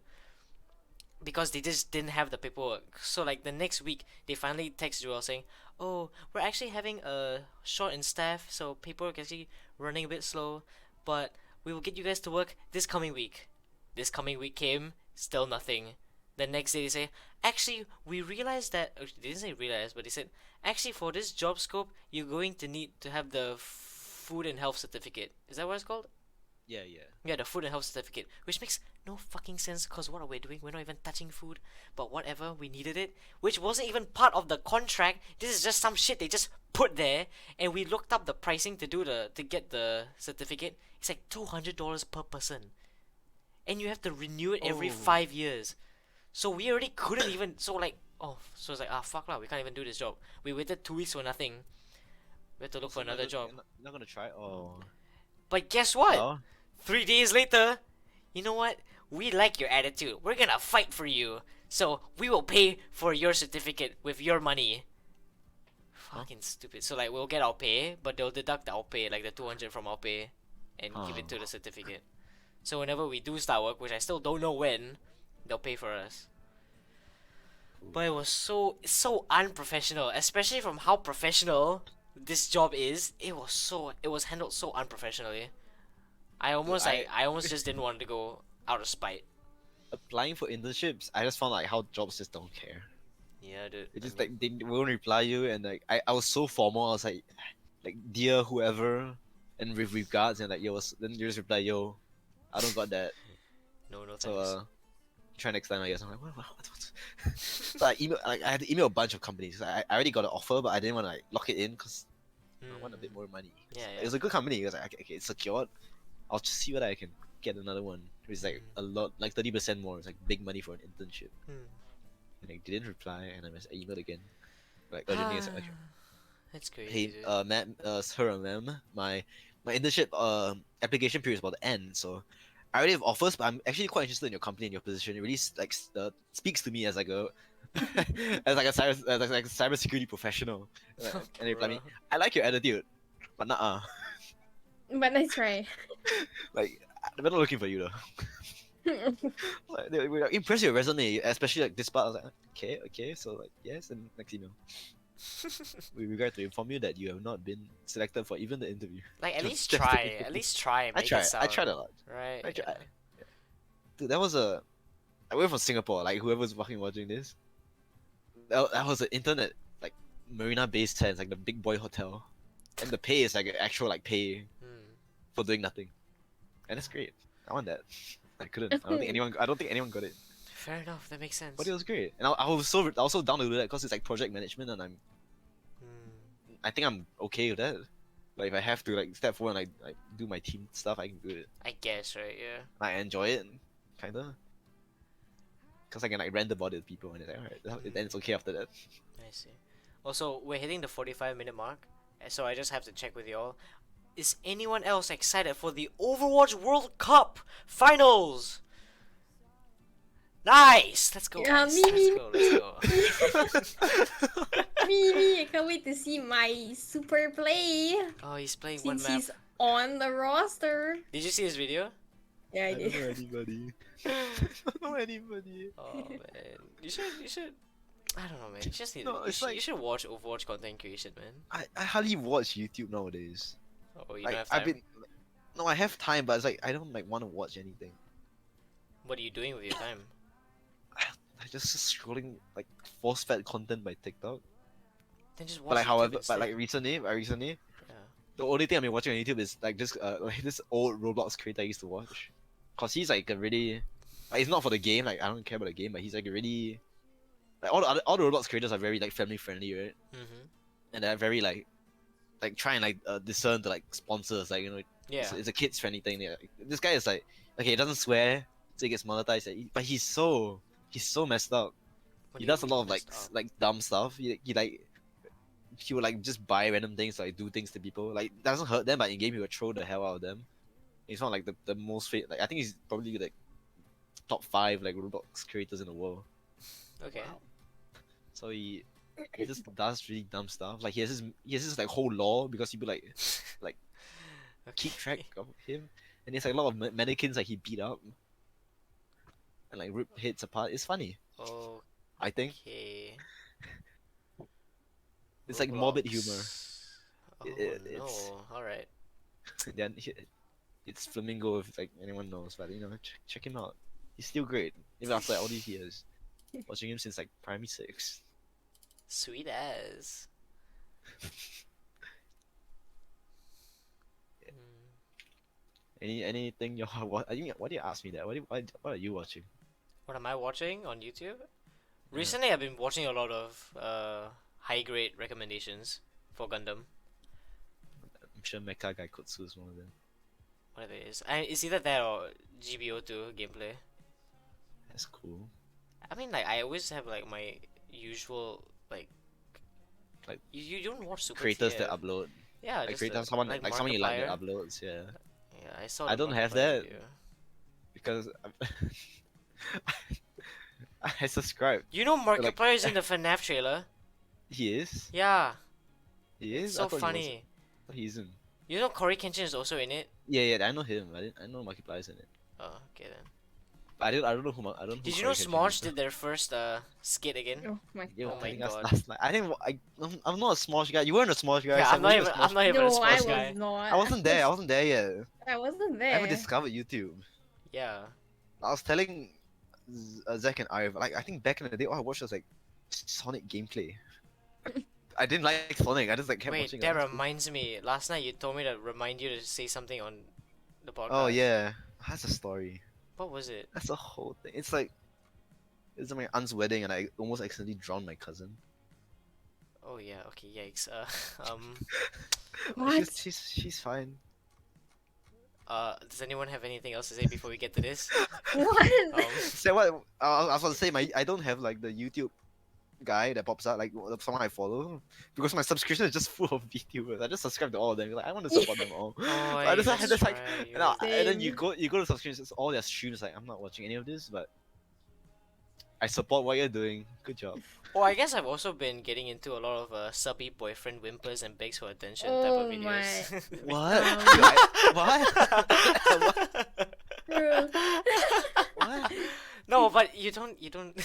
because they just didn't have the paperwork. So like the next week, they finally text Joel saying, "Oh, we're actually having a short in staff, so paperwork is actually running a bit slow, but we will get you guys to work this coming week." This coming week came, still nothing. The next day they say, "Actually, we realized that." They didn't say realize, but they said, "Actually, for this job scope, you're going to need to have the food and health certificate." Is that what it's called? Yeah. Yeah, the food and health certificate, which makes no fucking sense because what are we doing? We're not even touching food, but whatever, we needed it, which wasn't even part of the contract. This is just some shit they just put there, and we looked up the pricing to get the certificate. It's like $200 per person, and you have to renew it every Oh. 5 years. So we already couldn't even. So like, so it's like fuck lah, we can't even do this job. We waited 2 weeks for nothing. We had to look for another job. You're not gonna try. Oh. But guess what? Well, 3 days later, you know what? We like your attitude. We're gonna fight for you. So we will pay for your certificate with your money. Fucking stupid. So like we'll get our pay, but they'll deduct our pay, like the 200 from our pay, and give it to the certificate. So whenever we do start work, which I still don't know when, they'll pay for us. But it was so unprofessional, especially from how professional this job is. It was handled so unprofessionally. I almost just didn't want to go out of spite. applying for internships, I just found like how jobs just don't care. Yeah, dude. It just like they won't reply you, and like I was so formal. I was like dear whoever, and with regards, and like then you just reply yo, I don't got that. no thanks. So try next time I guess. I'm like what? So I had to email a bunch of companies. I already got an offer, but I didn't want to like lock it in because I want a bit more money. Yeah, It was a good company. It was like okay, it's secured. I'll just see whether I can get another one. It's like a lot, like 30% more. It's like big money for an internship. And I didn't reply, and I emailed again, like urgently. I said, okay, That's crazy. hey, Dude. ma'am, sir, ma'am, my internship application period is about to end, so I already have offers, but I'm actually quite interested in your company and your position. It really like speaks to me as like a as like a cybersecurity professional. And they reply me, I like your attitude, but nah, But let's try. like I'm not looking for you though. Like, they were impressed with your resume, especially like this part. I was like, okay, so like yes, and next email. We regret to inform you that you have not been selected for even the interview. Like at Just- least just try. to- At least try. I Make tried. it I sound, tried a lot. Right. I Yeah. tried. Dude, that was I went from Singapore. Like whoever's fucking watching this, that was an internet like Marina Bay Sands, like the big boy hotel, and the pay is like an actual like pay for doing nothing, and that's great. I want that. I couldn't. I don't think anyone got it. Fair enough. That makes sense. But it was great, and I was so down to do that because it's like project management, and I think I'm okay with that. Like if I have to like step forward and like do my team stuff, I can do it. I guess, right? Yeah. I enjoy it, kinda. Cause I can like rant about it to people, and it's like alright, then it's okay after that. I see. Also, we're hitting the 45-minute mark, so I just have to check with y'all. Is anyone else excited for the Overwatch World Cup Finals? Nice! Let's go, Yeah, guys. me. Let's go. Me, I can't wait to see my super play. Oh, he's playing Since one map. he's on the roster. Did you see his video? Yeah, I I don't did. know anybody. I don't know anybody. Oh man, you should. I don't know, man. You just need No, you, it's you like should watch Overwatch content creation, man. I hardly watch YouTube nowadays. Oh, you don't Like have I've time. been no, I have time, but it's like I don't like want to watch anything. What are you doing with your time? I just scrolling like force-fed content by TikTok. Then just But watch like YouTube however, instead. but like recently, Yeah. the only thing I've been watching on YouTube is like this like this old Roblox creator I used to watch. Cause he's like a really like it's not for the game, like I don't care about the game, but he's like a really like all the Roblox creators are very like family friendly, right? Mm-hmm. And they're very like try and like discern to like sponsors, like Yeah. it's a kids friendly thing. Like, this guy is like okay, he doesn't swear, so he gets monetized, but he's so messed up. What He do you does a mean lot of like messed up? like dumb stuff. He would like just buy random things, like do things to people. Like doesn't hurt them, but in game he would throw the hell out of them. He's not like the most fit. Like I think he's probably like top 5 like Roblox creators in the world. Okay. So he just does really dumb stuff. Like he has this like whole law because people like keep track of him, and there's like a lot of mannequins like he beat up and like rip heads apart. It's funny. Okay. I think it's like morbid humor. Oh It's no! All right. then it's Flamingo if like anyone knows, but check him out. He's still great even after all these years. Watching him since like primary 6. Sweet as. Anything you what? I think why do you ask me that? What are you watching? What am I watching on YouTube? Recently, I've been watching a lot of high grade recommendations for Gundam. I'm sure Mecha Guy Kotsu is one of them. Whatever it is, it's either that or GBO2 gameplay. That's cool. I mean, like I always have like my usual like you don't watch Super Creators TF. that upload. Yeah, Like just creators, someone like someone you like that Markiplier. uploads. Yeah. Yeah, I saw. I the don't have Markiplier that. video. Because I subscribe. You know like- Markiplier is in the FNAF trailer. He is. Yeah, He is. it's I so thought funny. I thought he isn't. You know Corey Kenshin is also in it. Yeah, I know him. I know Markiplier's in it. Oh, okay then. But I don't know who. I don't. Know Did who you know Corey Kenshin Smosh is. did their first skit again? Oh my Yeah, Oh god. my I think that's God. last night. I think I'm not a Smosh guy. You weren't a Smosh guy. Yeah, so I'm not were you a even. Smosh I'm not even a No, I Smosh was guy. not. I wasn't there. I wasn't there yet. I wasn't I there. haven't discovered YouTube. Yeah. I was telling Zach and I, like I think back in the day, all I watched was like Sonic gameplay. I didn't like Sonic. I just like kept Wait, watching. that it. reminds me. Last night you told me to remind you to say something on the podcast. Oh yeah, that's a story. What was it? That's a whole thing. It's like it's my aunt's wedding, and I almost accidentally drowned my cousin. Oh yeah. Okay. Yikes. What? She's fine. Does anyone have anything else to say before we get to this? What? So what? I was gonna say I don't have like the YouTube guy that pops out like someone I follow because my subscription is just full of VTubers. I just subscribe to all of them. Like I want to support them all. Oh, I just that's just like right, you and then Same. you go to subscriptions, it's all their streams. Like I'm not watching any of this, but I support what you're doing. Good job. Oh, I guess I've also been getting into a lot of subby boyfriend whimpers and begs for attention type of Oh videos. What? What? True. What? No, but you don't. You don't.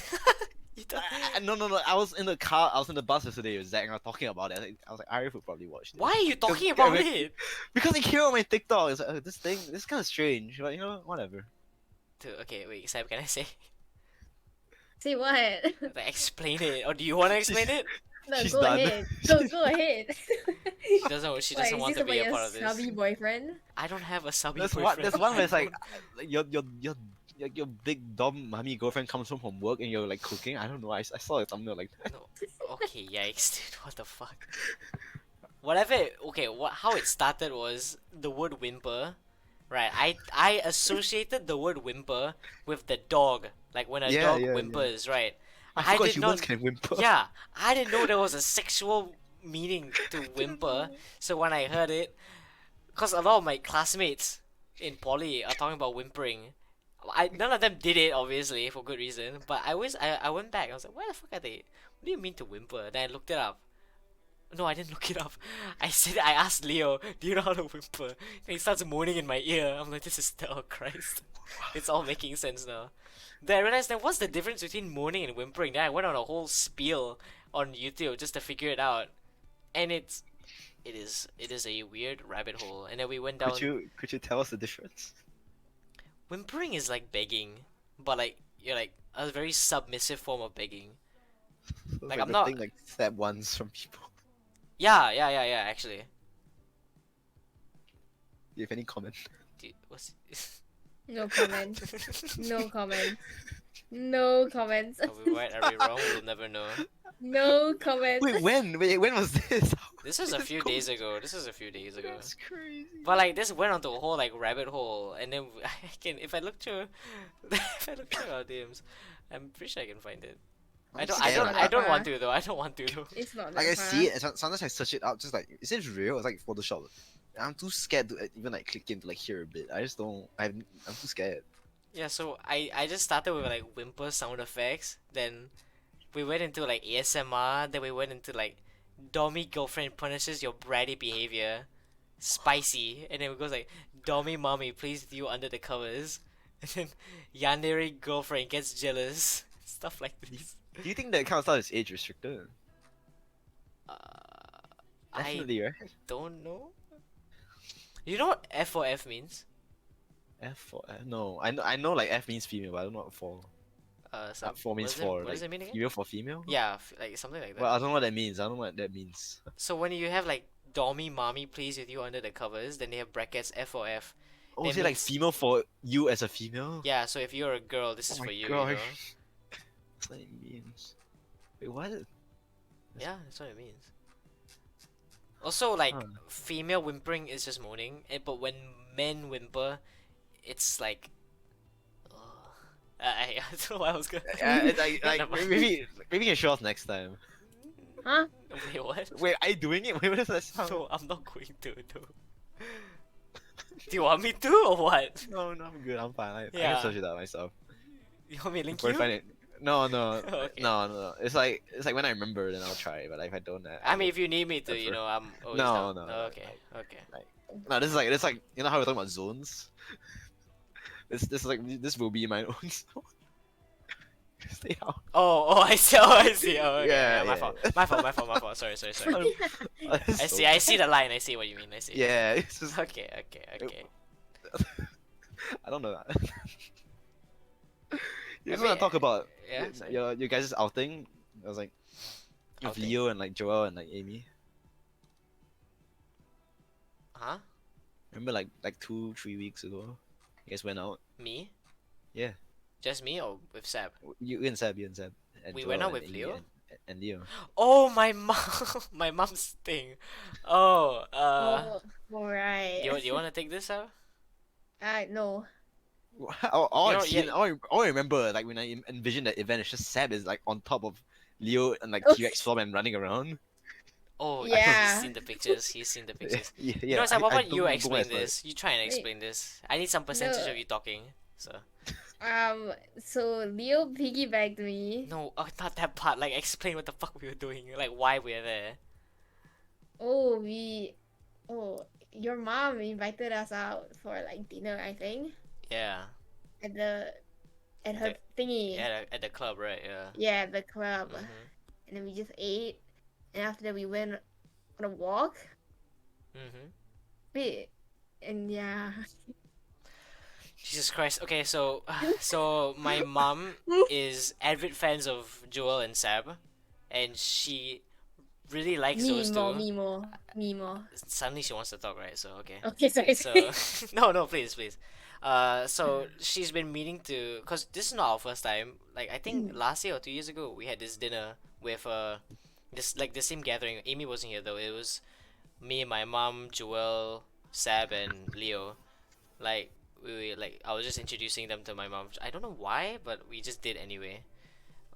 No. I was in the car. I was in the bus yesterday with Zach, and I was talking about it. I was like, Arif would probably watch this. Why are you talking Yeah, about but- it? Because he came on my TikTok. It's like, this is kind of strange, but whatever. Dude, okay, wait, Sab, can I say? Say what? Like, explain it, or do you want to explain it? No, She's go done. ahead. Go ahead. She doesn't. She doesn't Wait, want is to this be a about part of your this. subby boyfriend? I don't have a subby There's boyfriend. one where it's I like your big dumb mommy girlfriend comes home from work and you're like cooking. I don't know. I saw a thumbnail like that. don't- No. Okay, yikes, dude. What the fuck? Whatever. Okay, how it started was the word whimper, right? I associated the word whimper with the dog, like when a Yeah, dog yeah, yeah. whimpers, right? I I forgot did humans not- can whimper. Yeah, I didn't know there was a sexual meaning to whimper. So when I heard it, because a lot of my classmates in poly are talking about whimpering. None of them did it, obviously, for good reason. But I went back. I was like, why the fuck are they? What do you mean to whimper? Then I looked it up. No, I didn't look it up. I asked Leo, do you know how to whimper? And he starts moaning in my ear. I'm like, this is oh Christ. It's all making sense now. Then I realized that what's the difference between moaning and whimpering? Then I went on a whole spiel on YouTube just to figure it out. And it is a weird rabbit hole. And then we went down. Could you tell us the difference? Whimpering is like begging, but like you're like a very submissive form of begging. So Like, the I'm not- thing, like stab ones from people. Yeah, actually. Do you have any comment? Dude, what's No comment. No comment. No comments. Are we right? Are we wrong? We'll never know. No comments. Wait, when was this? This was a few days ago. This was a few days ago. That's crazy. But like this went onto a whole like rabbit hole, and then if I look through, our DMs, I'm pretty sure I can find it. I don't want to though. I don't want to though. It's not Like that I far. see it, and sometimes I search it out, just like, is it real? It's like Photoshop. I'm too scared to even like click in to like hear a bit. I just don't. I'm too scared. Yeah, so I just started with like whimper sound effects, then we went into like ASMR, then we went into like Dommy girlfriend punishes your bratty behavior, Spycy, and then it goes like Dommy mommy please with you under the covers, and then Yandere girlfriend gets jealous, stuff like this. Do you think that kind of stuff is age restricted? Uh, I Definitely, right? don't know. You know what F or F means? F for F. No, I know like F means female, but I don't know what for. For means for what like does it mean again? female for female. Yeah, like something like that. Well, I don't know what that means. I don't know what that means. So when you have like Dommy mommy please with you under the covers, then they have brackets F or F. Oh, That is it like means- female for you as a female? Yeah, so if you're a girl, this is Oh for my you, gosh. you know? That's what it means. Wait, what? Yeah, that's what it means. Also, like, Huh. female whimpering is just moaning, but when men whimper, it's like... I don't know what I was gonna... It's like Never mind. maybe you can show us next time. Huh? Wait, what? Wait, are you doing it? Wait, what does that sound? No, I'm not going to, though. Do you want me to, or what? No, I'm good. I'm fine. I Yeah. can search it out myself. You want me to link Before I you? find it. No, Okay. no. It's like when I remember, then I'll try. But like, if I don't, I mean, if you need me to, That's you right. know, I'm always No, down. no, Oh, okay, okay. no, this is like you know how we're talking about zones. This will be my own zone. Stay out. Oh, I see. Oh, I see. Oh, okay. Yeah, Yeah, my yeah. fault. My fault. Sorry. I I I see the line. I see what you mean. I see. Yeah, it's just Okay. I don't know. You I just want mean, to talk about Yeah. sorry. your guys' outing. I was like with Outing? Leo and like Joel and like Amy. Huh? Remember like 2-3 weeks ago, you guys went out. Me? Yeah. Just me or with Sab? You and Seb, and We Joel went out and with Amy Leo? and Leo. Oh, my mom. My mom's thing. Oh. Oh, alright. You want to take this out? No. All You I've know, seen, yeah. all I remember, like when I envisioned that event, it's just Seb is like on top of Leo and like Oh. T-Rex form and running around. Oh, Yeah. he's seen the pictures. He's seen the pictures. Yeah, You know, Sab, what about you don't know explain what's like- this? You try and explain this. I need some percentage No. of you talking. So So Leo piggybacked me. no, not that part. Like, explain what the fuck we were doing. Like, why we're there. Oh, your mom invited us out for like dinner, I think, Yeah. at her thingy. At the club, right? Yeah. Yeah, the club. Mhm. And then we just ate, and after that we went on a walk. Mhm. Wait, and yeah. Jesus Christ. Okay, so my mom is avid fans of Joel and Sab, and she really likes those two. Me more. Suddenly she wants to talk, right? So okay. Okay, sorry. So no, please. So she's been meaning to, cause this is not our first time. Like I think last year or 2 years ago, we had this dinner with this like the same gathering. Amy wasn't here though. It was me, my mom, Joel, Sab, and Leo. Like like I was just introducing them to my mom. I don't know why, but we just did anyway,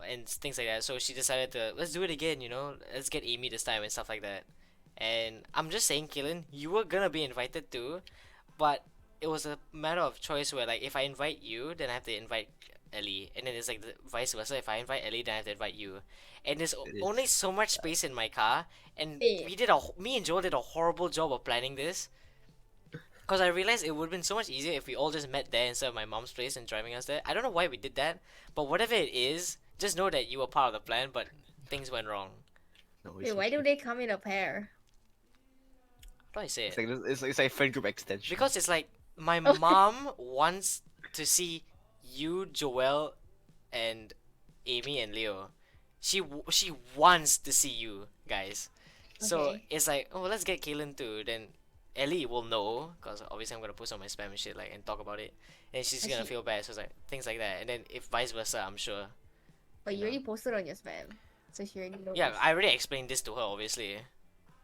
and things like that. So she decided to let's do it again. You know, let's get Amy this time and stuff like that. And I'm just saying, Kallen, you were gonna be invited too, but it was a matter of choice where like if I invite you, then I have to invite Ellie, and then it's like the vice versa. If I invite Ellie, then I have to invite you, and there's It only is. so much space in my car, and Same. me and Joel did a horrible job of planning this. Cause I realized it would have been so much easier if we all just met there instead of my mom's place and driving us there. I don't know why we did that, but whatever it is, just know that you were part of the plan, but things went wrong. No, Wait, why do they come in a pair? How do I say It's it? like it's like friend group extension. Because it's like my Okay. mom wants to see you, Joel, and Amy and Leo. She wants to see you guys. So Okay. it's like, oh, let's get Kaylin too. Then Ellie will know, because obviously I'm gonna post on my spam and shit, like, and talk about it, and she's gonna Actually- feel bad. So it's like things like that, and then if vice versa, I'm sure. But you No. already posted on your spam, so she already knows. Yeah, I already explained this to her, obviously.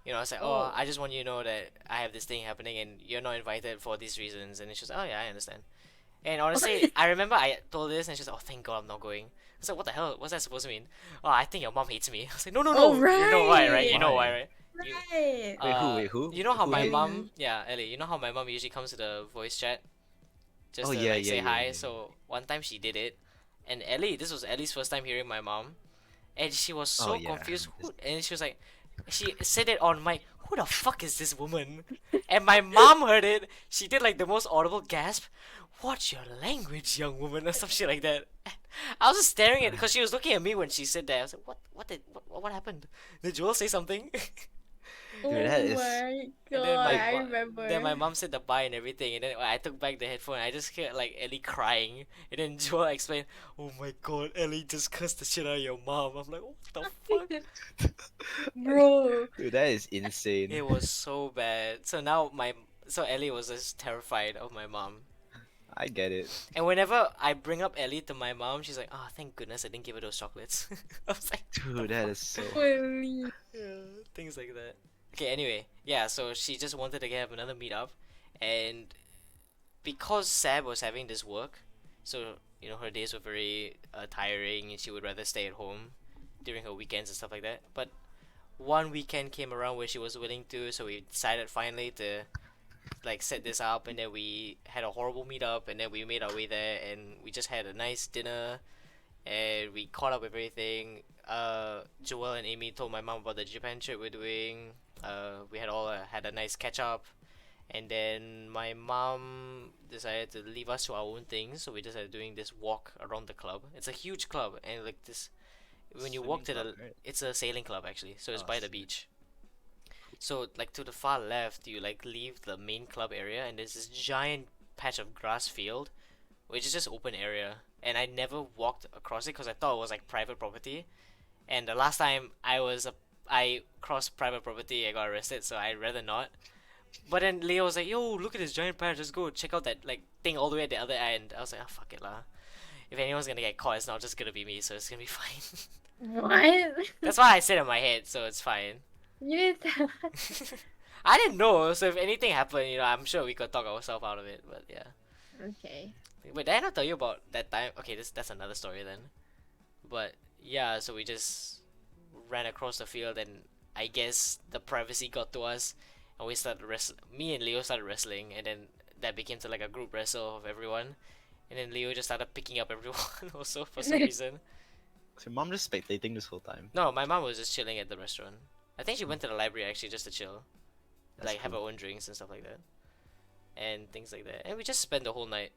You know, I was like, oh, Oh. I just want you to know that I have this thing happening and you're not invited for these reasons. And then she was like, oh, yeah, I understand. And honestly, I remember I told this and she was like, oh, thank God I'm not going. I was like, what the hell? What's that supposed to mean? Oh, I think your mom hates me. I was like, no, no, no. Oh, You know why, right? You know Why? why, right? You- Right. Wait, who? Wait, who? You know how Who my hates mom, you? yeah, Ellie, you know how my mom usually comes to the voice chat? Just Oh, to yeah, like yeah, say yeah, hi. yeah, So one time she did it. And Ellie, this was Ellie's first time hearing my mom. And she was so Oh, yeah, I confused. remember And she was like, she said it on mic, who the fuck is this woman? And my mom heard it. She did like the most audible gasp. What's your language, young woman? Or some shit like that. I was just staring at because she was looking at me when she said that. I was like, what happened? Did Joel say something? Oh that is- my then god, my I mo- remember. Then my mom said the bye and everything, and then I took back the headphone. And I just heard like Ellie crying, and then Joel explained, "Oh my god, Ellie just cursed the shit out of your mom." I'm like, what the fuck? Bro. Dude, that is insane. It was so bad. So now so Ellie was just terrified of my mom. I get it. And whenever I bring up Ellie to my mom, she's like, "Oh, thank goodness I didn't give her those chocolates." I was like, Dude, that is so. Holy. yeah, things like that. Okay, anyway, yeah, so she just wanted to have another meetup, and because Sab was having this work, so you know her days were very tiring, and she would rather stay at home during her weekends and stuff like that. But one weekend came around where she was willing to, so we decided finally to like set this up, and then we had a horrible meetup, and then we made our way there, and we just had a nice dinner, and we caught up with everything. Joel and Amy told my mom about the Japan trip we're doing. We had all had a nice catch up, and then my mom decided to leave us to our own things, so we just started doing this walk around the club. It's a huge club, and like this, when you walk to Swimming the, club, right? it's a sailing club actually, so it's Oh, by the sailing. beach. So like to the far left, you like leave the main club area, and there's this giant patch of grass field, which is just open area. And I never walked across it because I thought it was like private property. And the last time I crossed private property, I got arrested, so I'd rather not. But then Leo was like, "Yo, look at this giant patch. Let's go check out that like thing all the way at the other end." I was like, "Ah, fuck it lah. If anyone's gonna get caught, it's not just gonna be me, so it's gonna be fine." What? That's what I said in my head, so it's fine. You didn't tell us. I didn't know, so if anything happened, you know, I'm sure we could talk ourselves out of it. But yeah. Okay. Wait, did I not tell you about that time? Okay, that's another story then. But yeah, so we just ran across the field, and I guess the privacy got to us, and we started me and Leo started wrestling, and then that became to like a group wrestle of everyone, and then Leo just started picking up everyone also for some reason. So your mom just spectating this whole time. No, my mom was just chilling at the restaurant. I think she went to the library actually just to chill, That's like have her cool. own drinks and stuff like that, and things like that. And we just spent the whole night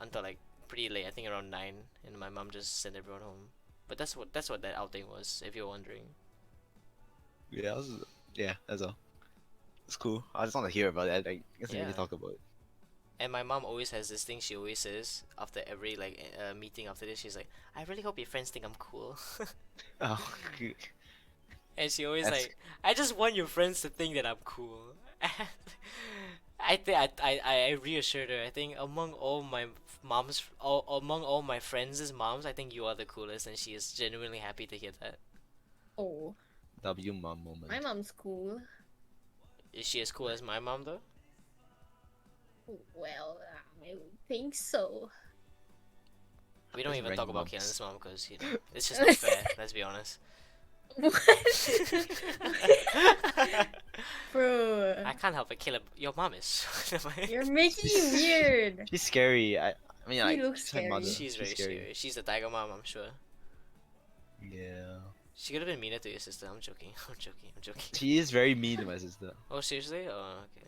until like pretty late. I think around 9, and my mom just sent everyone home. But that's what that outing was, if you're wondering. Yeah, that's all. It's cool. I just want to hear about it. I guess I Yeah. really talk about it. And my mom always has this thing she always says after every like meeting after this. She's like, "I really hope your friends think I'm cool." Oh, And she always That's- like, "I just want your friends to think that I'm cool." I think I reassured her. I think among all my among all my friends' moms, I think you are the coolest, and she is genuinely happy to hear that. Oh, W mom moment. my mom's cool. Is she as cool as my mom though? Well, I think so. We don't Just even talk random about moms. Kalen's mom because you know it's just not fair. Let's be honest. What? Bro, I can't help it, Caleb. Your mom is. you're making it weird. She's scary. I mean, He like looks she's my scary. mother. She's very scary. She's a tiger mom, I'm sure. Yeah. She could have been meaner to your sister. I'm joking. I'm joking. I'm joking. She is very mean to my sister. Oh, seriously? Oh, okay.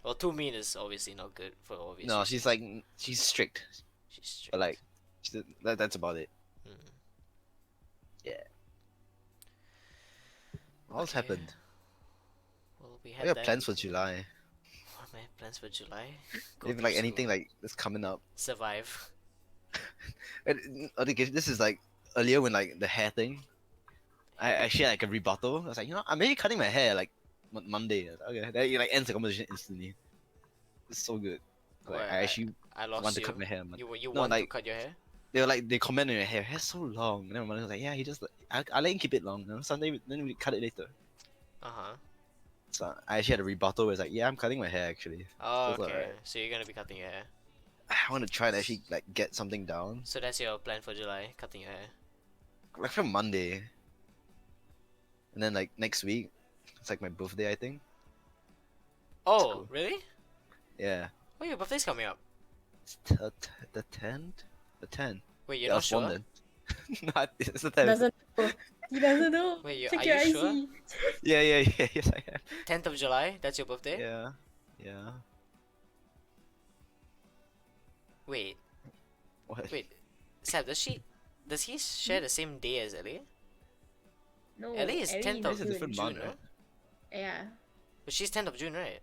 Well, too mean is obviously not good for obvious No, reasons. she's like she's strict, She's strict. but like that's about it. Mm. What else Okay. happened? Well, we What had are your that. plans for July? What are my plans for July? Go If through like anything school. like that's coming up. Survive. Okay, this is like earlier when like the hair thing. I shared like a rebuttal. I was like, I'm maybe cutting my hair like Monday. I was like, okay, that like ends the conversation instantly. It's so good. Like What, I actually I lost want to you. cut my hair. Man. You No, want to like cut your hair? they were like they comment on your hair's so long. And then my mother was like, yeah, he just like, I let him keep it long. Sunday then we cut it later. Uh huh. So I actually had a rebuttal where it's like, yeah, I'm cutting my hair actually. Oh, So it's okay. alright. So you're gonna be cutting your hair. I want to try and actually like get something down. So that's your plan for July, cutting your hair. Like from Monday. And then like next week, it's like my birthday, I think. Oh, cool. really? Yeah. Oh, your birthday's coming up. It's the 10th? The 10th. Wait, you're Yeah, I not was born sure? then. No, it's the 10th. Doesn't know. He doesn't know. Wait, Check are your you IC. sure? Yeah, yes I am. 10th of July. That's your birthday. Yeah. Yeah. Wait, What? wait. Sab, does he share the same day as Ellie? No, Ellie is 10th of It's a different June, month, no? right? Yeah, But she's 10th of June, right?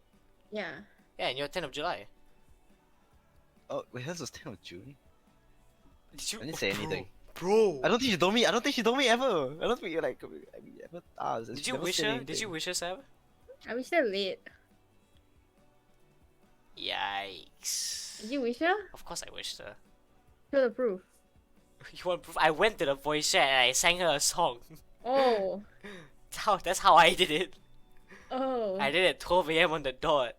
yeah. Yeah, and you're 10th of July. Oh, wait, hers was 10th of June? Did you? I didn't say anything. Bro. I don't think she told me. I don't think she told me ever. I don't think you like ever asked. Did She you never wish said her? anything. Did you wish her, Sab? I wish her late. Yikes. Did you wish her? Of course I wished her. Show the proof. You want proof? I went to the voice chat and I sang her a song. Oh. That's how I did it. Oh. I did it at 12 a.m. on the dot.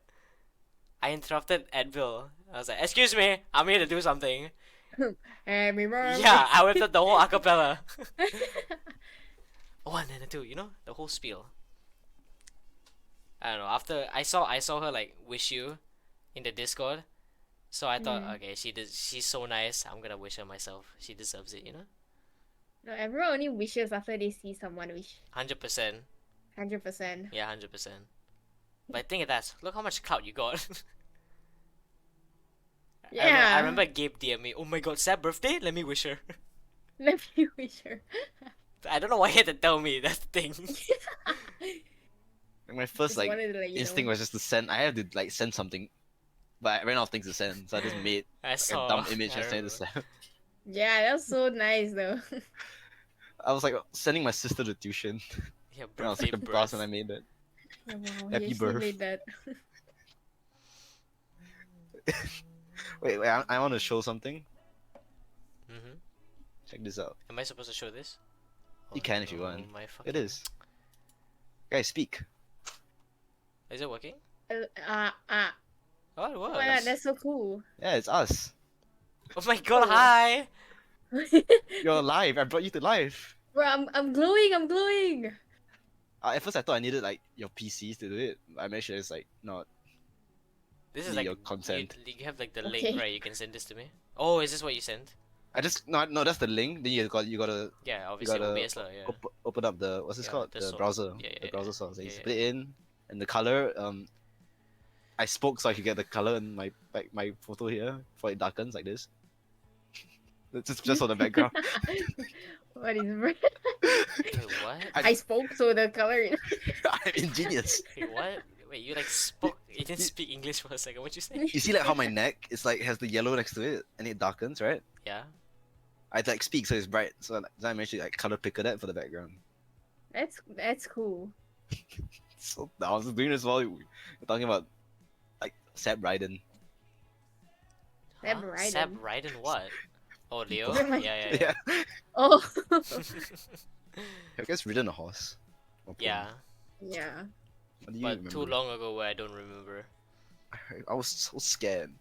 I interrupted Advil. I was like, "Excuse me, I'm here to do something." Happy birthday. Yeah, I whipped up the whole acapella. One and a two, you know, the whole spiel. I don't know. After I saw her like wish you in the Discord, so I thought, okay, she's so nice. I'm gonna wish her myself. She deserves it, you know. No, everyone only wishes after they see someone wish. 100%. 100%. Yeah, 100%. But think of that. Look how much clout you got. Yeah. I remember Gabe DM me. Oh my God, Sab's birthday. Let me wish her. Let me wish her. I don't know why he had to tell me that thing. Like, my first Just like wanted to let you instinct know. was just to send. I had to like send something, but I ran out of things to send, so I just made I like, saw a dumb image I and sent it to remember. Sam. Yeah, that was so nice though. I was like sending my sister to tuition. Yeah, And I was birthday like the boss birth. and I made it. Yeah, wow, Happy he actually birth. made that. Wait, I want to show something. Mm-hmm. Check this out. Am I supposed to show this? You can if you want. My It fucking... is. Guys, speak. Is it working? Uh, uh, Oh, it oh works. my god, that's so cool. Yeah, it's us. Oh my God, Oh. hi! You're alive. I brought you to life. Bro, I'm glowing, I'm glowing. At first, I thought I needed like your PCs to do it. But I made sure it's like not. This is Need like your consent. You have like the Okay. link, right? You can send this to me. Oh, is this what you sent? I just no. That's the link. Then you gotta Yeah, obviously gotta OBS lah. Yeah. open up the what's this Yeah, called the the source. browser. Yeah, The yeah, browser yeah. source. And you Yeah, put it in, and the color. I spoke so I could get the color in my photo here before it darkens like this. It's just for the background. What is Wait, what? I spoke so the color. I'm ingenious. Wait, what? Wait, you like spoke? You didn't speak English for a second. What'd you say? You see like how my neck is like has the yellow next to it and it darkens, right? Yeah. I like speak so it's bright, so I managed to like color picker that for the background. That's cool. So I was doing this while we were talking about like Sab Ryden. Sab Huh? Ryden. Sab Ryden what? Oh, Leo? You're like- Yeah, yeah, Yeah. Oh. Have you guys ridden a horse? Or pony? yeah. Yeah. What do you But remember? too long ago where I don't remember. I was so scared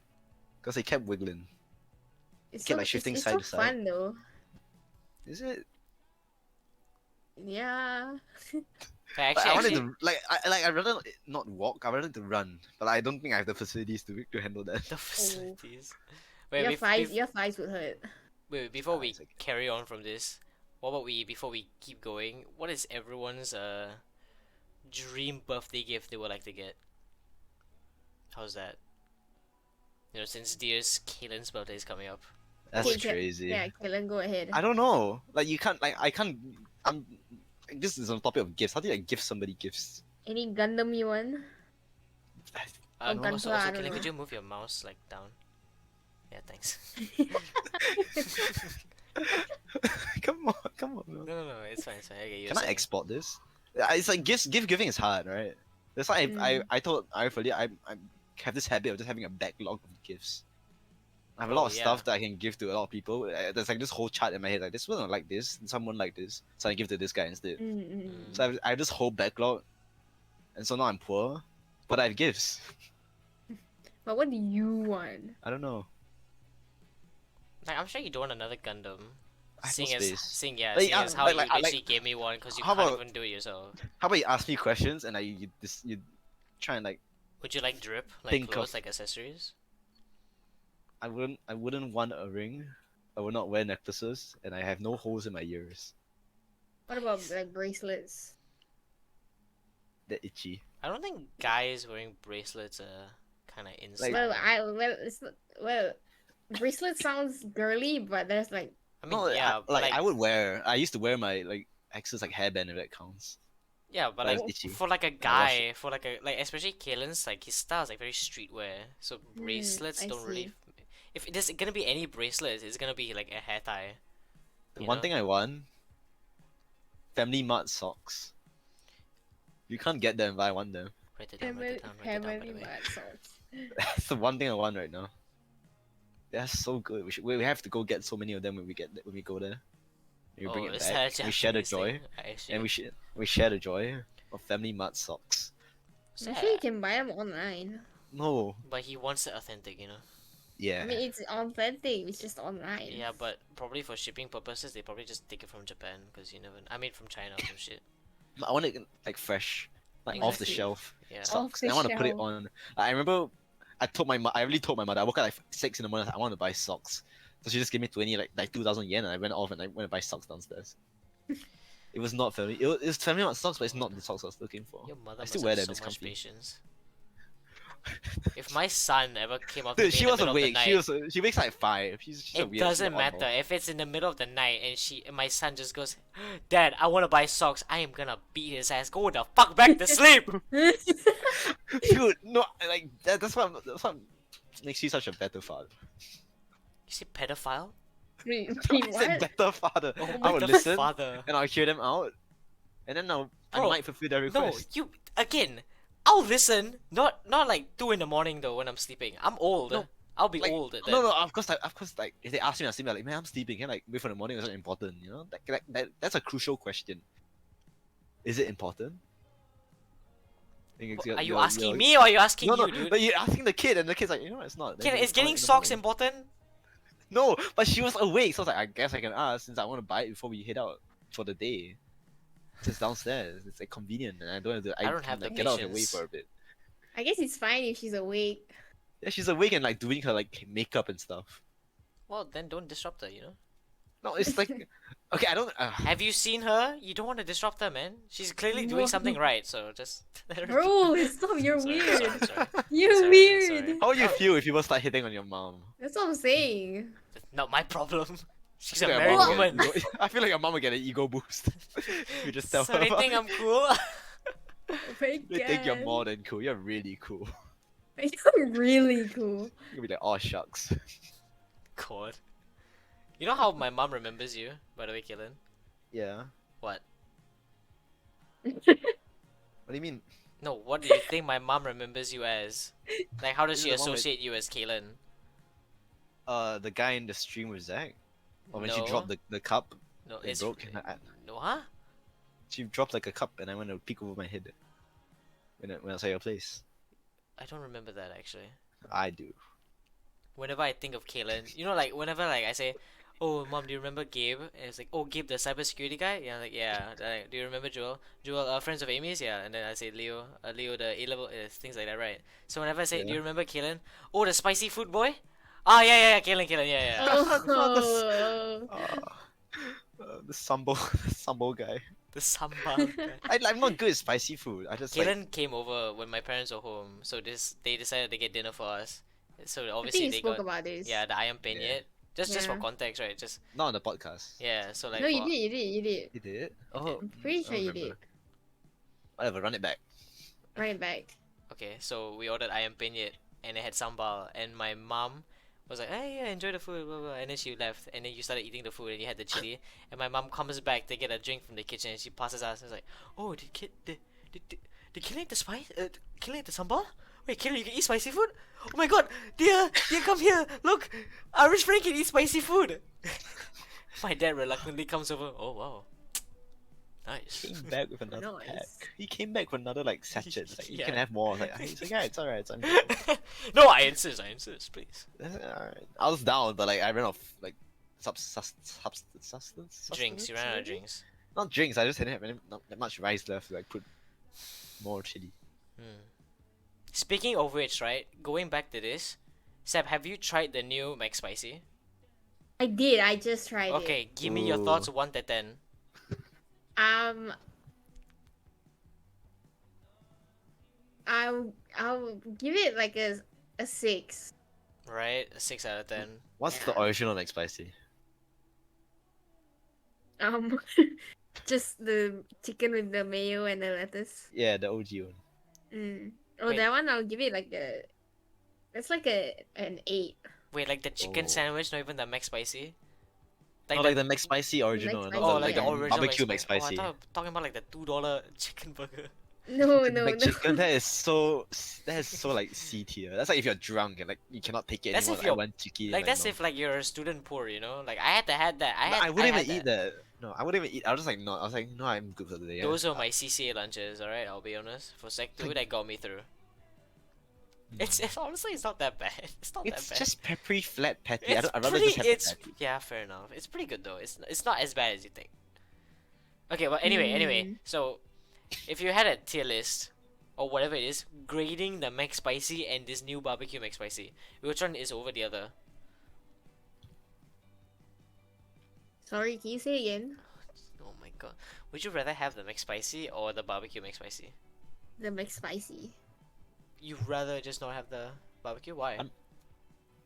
because they kept wiggling. It's Okay, so, like shifting it's side so to side. fun though. Is it? Yeah. But Like, I wanted actually, to I'd rather not walk. I wanted to run, but I don't think I have the facilities to handle that. the facilities. Wait, Your thighs would hurt. before we it's okay. carry on from this, what about before we keep going? What is everyone's dream birthday gift they would like to get? How's that? You know, since dear's Kalen's birthday is coming up. That's Okay, crazy. Yeah, Kallen, go ahead. I don't know. Like you can't. Like I can't. I'm. This is on topic of gifts. How do you like give somebody gifts? Any Gundam you want? Oh, No, Gunpla, I don't Kalen, could know. you move your mouse like down? Yeah, thanks. Come on, come on. No, it's fine, it's fine. Okay, you're Can I saying. export this? It's like gift giving is hard, right? That's why I told Arif earlier I have this habit of just having a backlog of gifts. I have a lot Oh, of yeah. stuff that I can give to a lot of people. There's like this whole chart in my head, like this one like this, and someone like this, so I give to this guy instead. So I have this whole backlog, and so now I'm poor, but I have gifts. But what do you want? I don't know. Like, I'm sure you don't want another Gundam. I have no Seeing as, space. seeing, yeah, Like, seeing as how like- you like- basically gave me one because you How can't about- even do it yourself. How about you ask me questions and you try and like Would you like drip, like Think clothes, of- like accessories? I wouldn't want a ring. I would not wear necklaces, and I have no holes in my ears. What about like bracelets? They're itchy. I don't think guys wearing bracelets are kind of insane. Well, bracelet sounds girly, but there's like I mean, No, yeah, but I would wear. I used to wear my like ex's like hairband if that counts. yeah, but but like it's itchy. for like a I wash guy, for like especially Kalen's, like his style is like very streetwear. So bracelets I don't really. see. If there's gonna be any bracelets, it's gonna be like a hair tie. The You one know? thing I want, Family Mart socks. You can't get them, but I want them. Write it down. Write it down. Write it down. By heavily the way. bad socks. That's the one thing I want right now. They're so good. We have to go get so many of them when we go there. We bring Oh, it is back. that a We share the Japanese joy, thing? I see. and we share the joy of Family Mart socks. So, Actually, you can buy them online. No, but he wants it authentic, you know. yeah. I mean, it's authentic. It's just online. Yeah, but probably for shipping purposes, they probably just take it from Japan because you never. I mean, from China or some shit. I want it like fresh, like off the Exactly. shelf. Yeah. Socks. the And I want to put it shelf. on. I remember, I really told my mother. I woke up like 6 in the morning. I want to buy socks. So she just gave me 20 like 2,000 yen, and I went off and I went to buy socks downstairs. It was not family. It was family Mart socks, but it's not the socks I was looking for. Your mother I must still have wear them. so It's much comfy. patience. If my son ever came up to Dude, me she in the was middle awake. of the night, She wakes up at 5. She's a it weird. doesn't matter if it's in the middle of the night and my son just goes, "Dad, I want to buy socks." I am gonna beat his ass. Go the fuck back to sleep. Dude, no, like that's what makes you such a better father. You see, pedophile? Wait, I said what? better father. Oh I my would god, listen father. and I'll hear them out, and then I Bro, might fulfill their No, request. you again. I'll listen. Not like 2 in the morning though when I'm sleeping. I'm old. No, I'll be like, old. Then. No, of course, like if they ask me, I'm sleeping, like, man, I'm sleeping. Can I, like wait for the morning? Is that important? You know, that's a crucial question. Is it important? Are you asking me or are you asking No, you, dude? but you're asking the kid, and the kid's like, you know, it's not. Then Kid, you is call it getting in the socks morning. important? No, but she was awake, so I was like, I guess I can ask since I want to buy it before we head out for the day. It's just downstairs. It's like convenient, and I don't have to. I don't have can, the get out of the way patience. for a bit. I guess it's fine if she's awake. Yeah, she's awake and like doing her like makeup and stuff. Well, then don't disrupt her, you know? No, it's like, okay, I don't. Have you seen her? You don't want to disrupt her, man. She's clearly doing something No. right, so just let her be. Bro, stop. You're Sorry, weird. sorry. You're Sorry, weird. sorry. How would you feel if people start hitting on your mom? That's what I'm saying. Not my problem. She's I a feel like married your mom woman. would get- I feel like your mom would get an ego boost. You just tell So her. they think I'm cool. Very They think you're good. more than cool. You're really cool. You're really cool. You'll be like, oh shucks. God. You know how my mom remembers you, by the way, Kalen? Yeah. What? What do you mean? No, what do you think my mom remembers you as? Like, how does Is she it the one with- associate you as Kalen? The guy in the stream with Zach? Or when she No. dropped the cup, No, it it's broke. no, huh? She dropped like a cup, and I went to peek over my head when I was at your place. I don't remember that actually. I do. Whenever I think of Kalen, you know, like whenever like I say, "Oh, mom, do you remember Gabe?" And it's like, "Oh, Gabe, the cybersecurity guy." Yeah, like yeah. Like, do you remember Joel? Joel, friends of Amy's, yeah. And then I say Leo, Leo, the A level, things like that, right? So whenever I say, "Do you Yeah. remember Kalen?" Oh, the spicy food boy. Ah, yeah, Kalen, yeah. Oh. The sambo, the sambo guy. The sambal guy. I'm not good at spicy food. I just like. Kalen came over when my parents were home, so they decided to get dinner for us. So I obviously think you they spoke got about this. yeah the ayam penyet. Just for Yeah. context, right? Just Not on the podcast. yeah. So like No, you for did, you did. You did? I Oh, did. I'm pretty I sure don't you remember. did. Whatever, run it back. Right back. okay, so we ordered ayam penyet and it had sambal, and my mom was like, "Hey, yeah, enjoy the food, blah, blah," and then she left, and then you started eating the food, and you had the chili, and my mom comes back to get a drink from the kitchen, and she passes us, and was like, "Oh, did Kalen eat the spice? Kalen eat the sambal? Wait, Kalen, you can eat spicy food? Oh my God, dear, come here, look, Irish Frank can eat spicy food." My dad reluctantly comes over. Oh wow, nice. Came back with another Nice. pack. He came back with another like sachet. Like, you Yeah. can have more. I was like, he's like, yeah, it's alright. I'm good. No, I insist, please. Alright. I was down, but like I ran off like sustenance. Drinks, you ran out of maybe? drinks. Not drinks. I just didn't have not that much rice left to like put more chili. Hmm. Speaking of which, right, going back to this, Seb, have you tried the new McSpicy? I did. I just tried it. Okay, give me your Ooh. thoughts 1 to 10. I'll give it like a 6. Right, a 6 out of 10. What's the Yeah. original McSpicy? Um, just the chicken with the mayo and the lettuce. Yeah, the OG one. Mm. Oh, Wait. that one I'll give it like a. It's like an 8. Wait, like the chicken Oh. sandwich, not even the McSpicy? Not like the McSpicy original, McSpicy, not oh, the, like the yeah. original barbecue McSpicy. Oh, I McSpicy. thought you were talking about like the $2 chicken burger. No, The no, no. McChicken, that is so like C tier. That's like if you're drunk and like you cannot take it That's anymore. if Like, I you're- want chicken. Like that's no. if like you're a student poor, you know? Like I had to had that. I wouldn't I even had eat that. No, I wouldn't even eat. I was just like, no. I was like, no, I'm good for the day. Those are my CCA lunches, alright? I'll be honest. For Sec 2, that got me through. It's honestly, it's not that bad. It's not It's that bad. just peppery flat patty. It's I'd rather pretty. just have the It's patty. yeah, fair enough. It's pretty good though. It's not as bad as you think. Okay, but anyway. Mm. So, if you had a tier list or whatever it is, grading the McSpicy and this new barbecue McSpicy, which one is over the other? Sorry, can you say again? Oh my God, would you rather have the McSpicy or the barbecue McSpicy? The McSpicy. You'd rather just not have the barbecue? Why?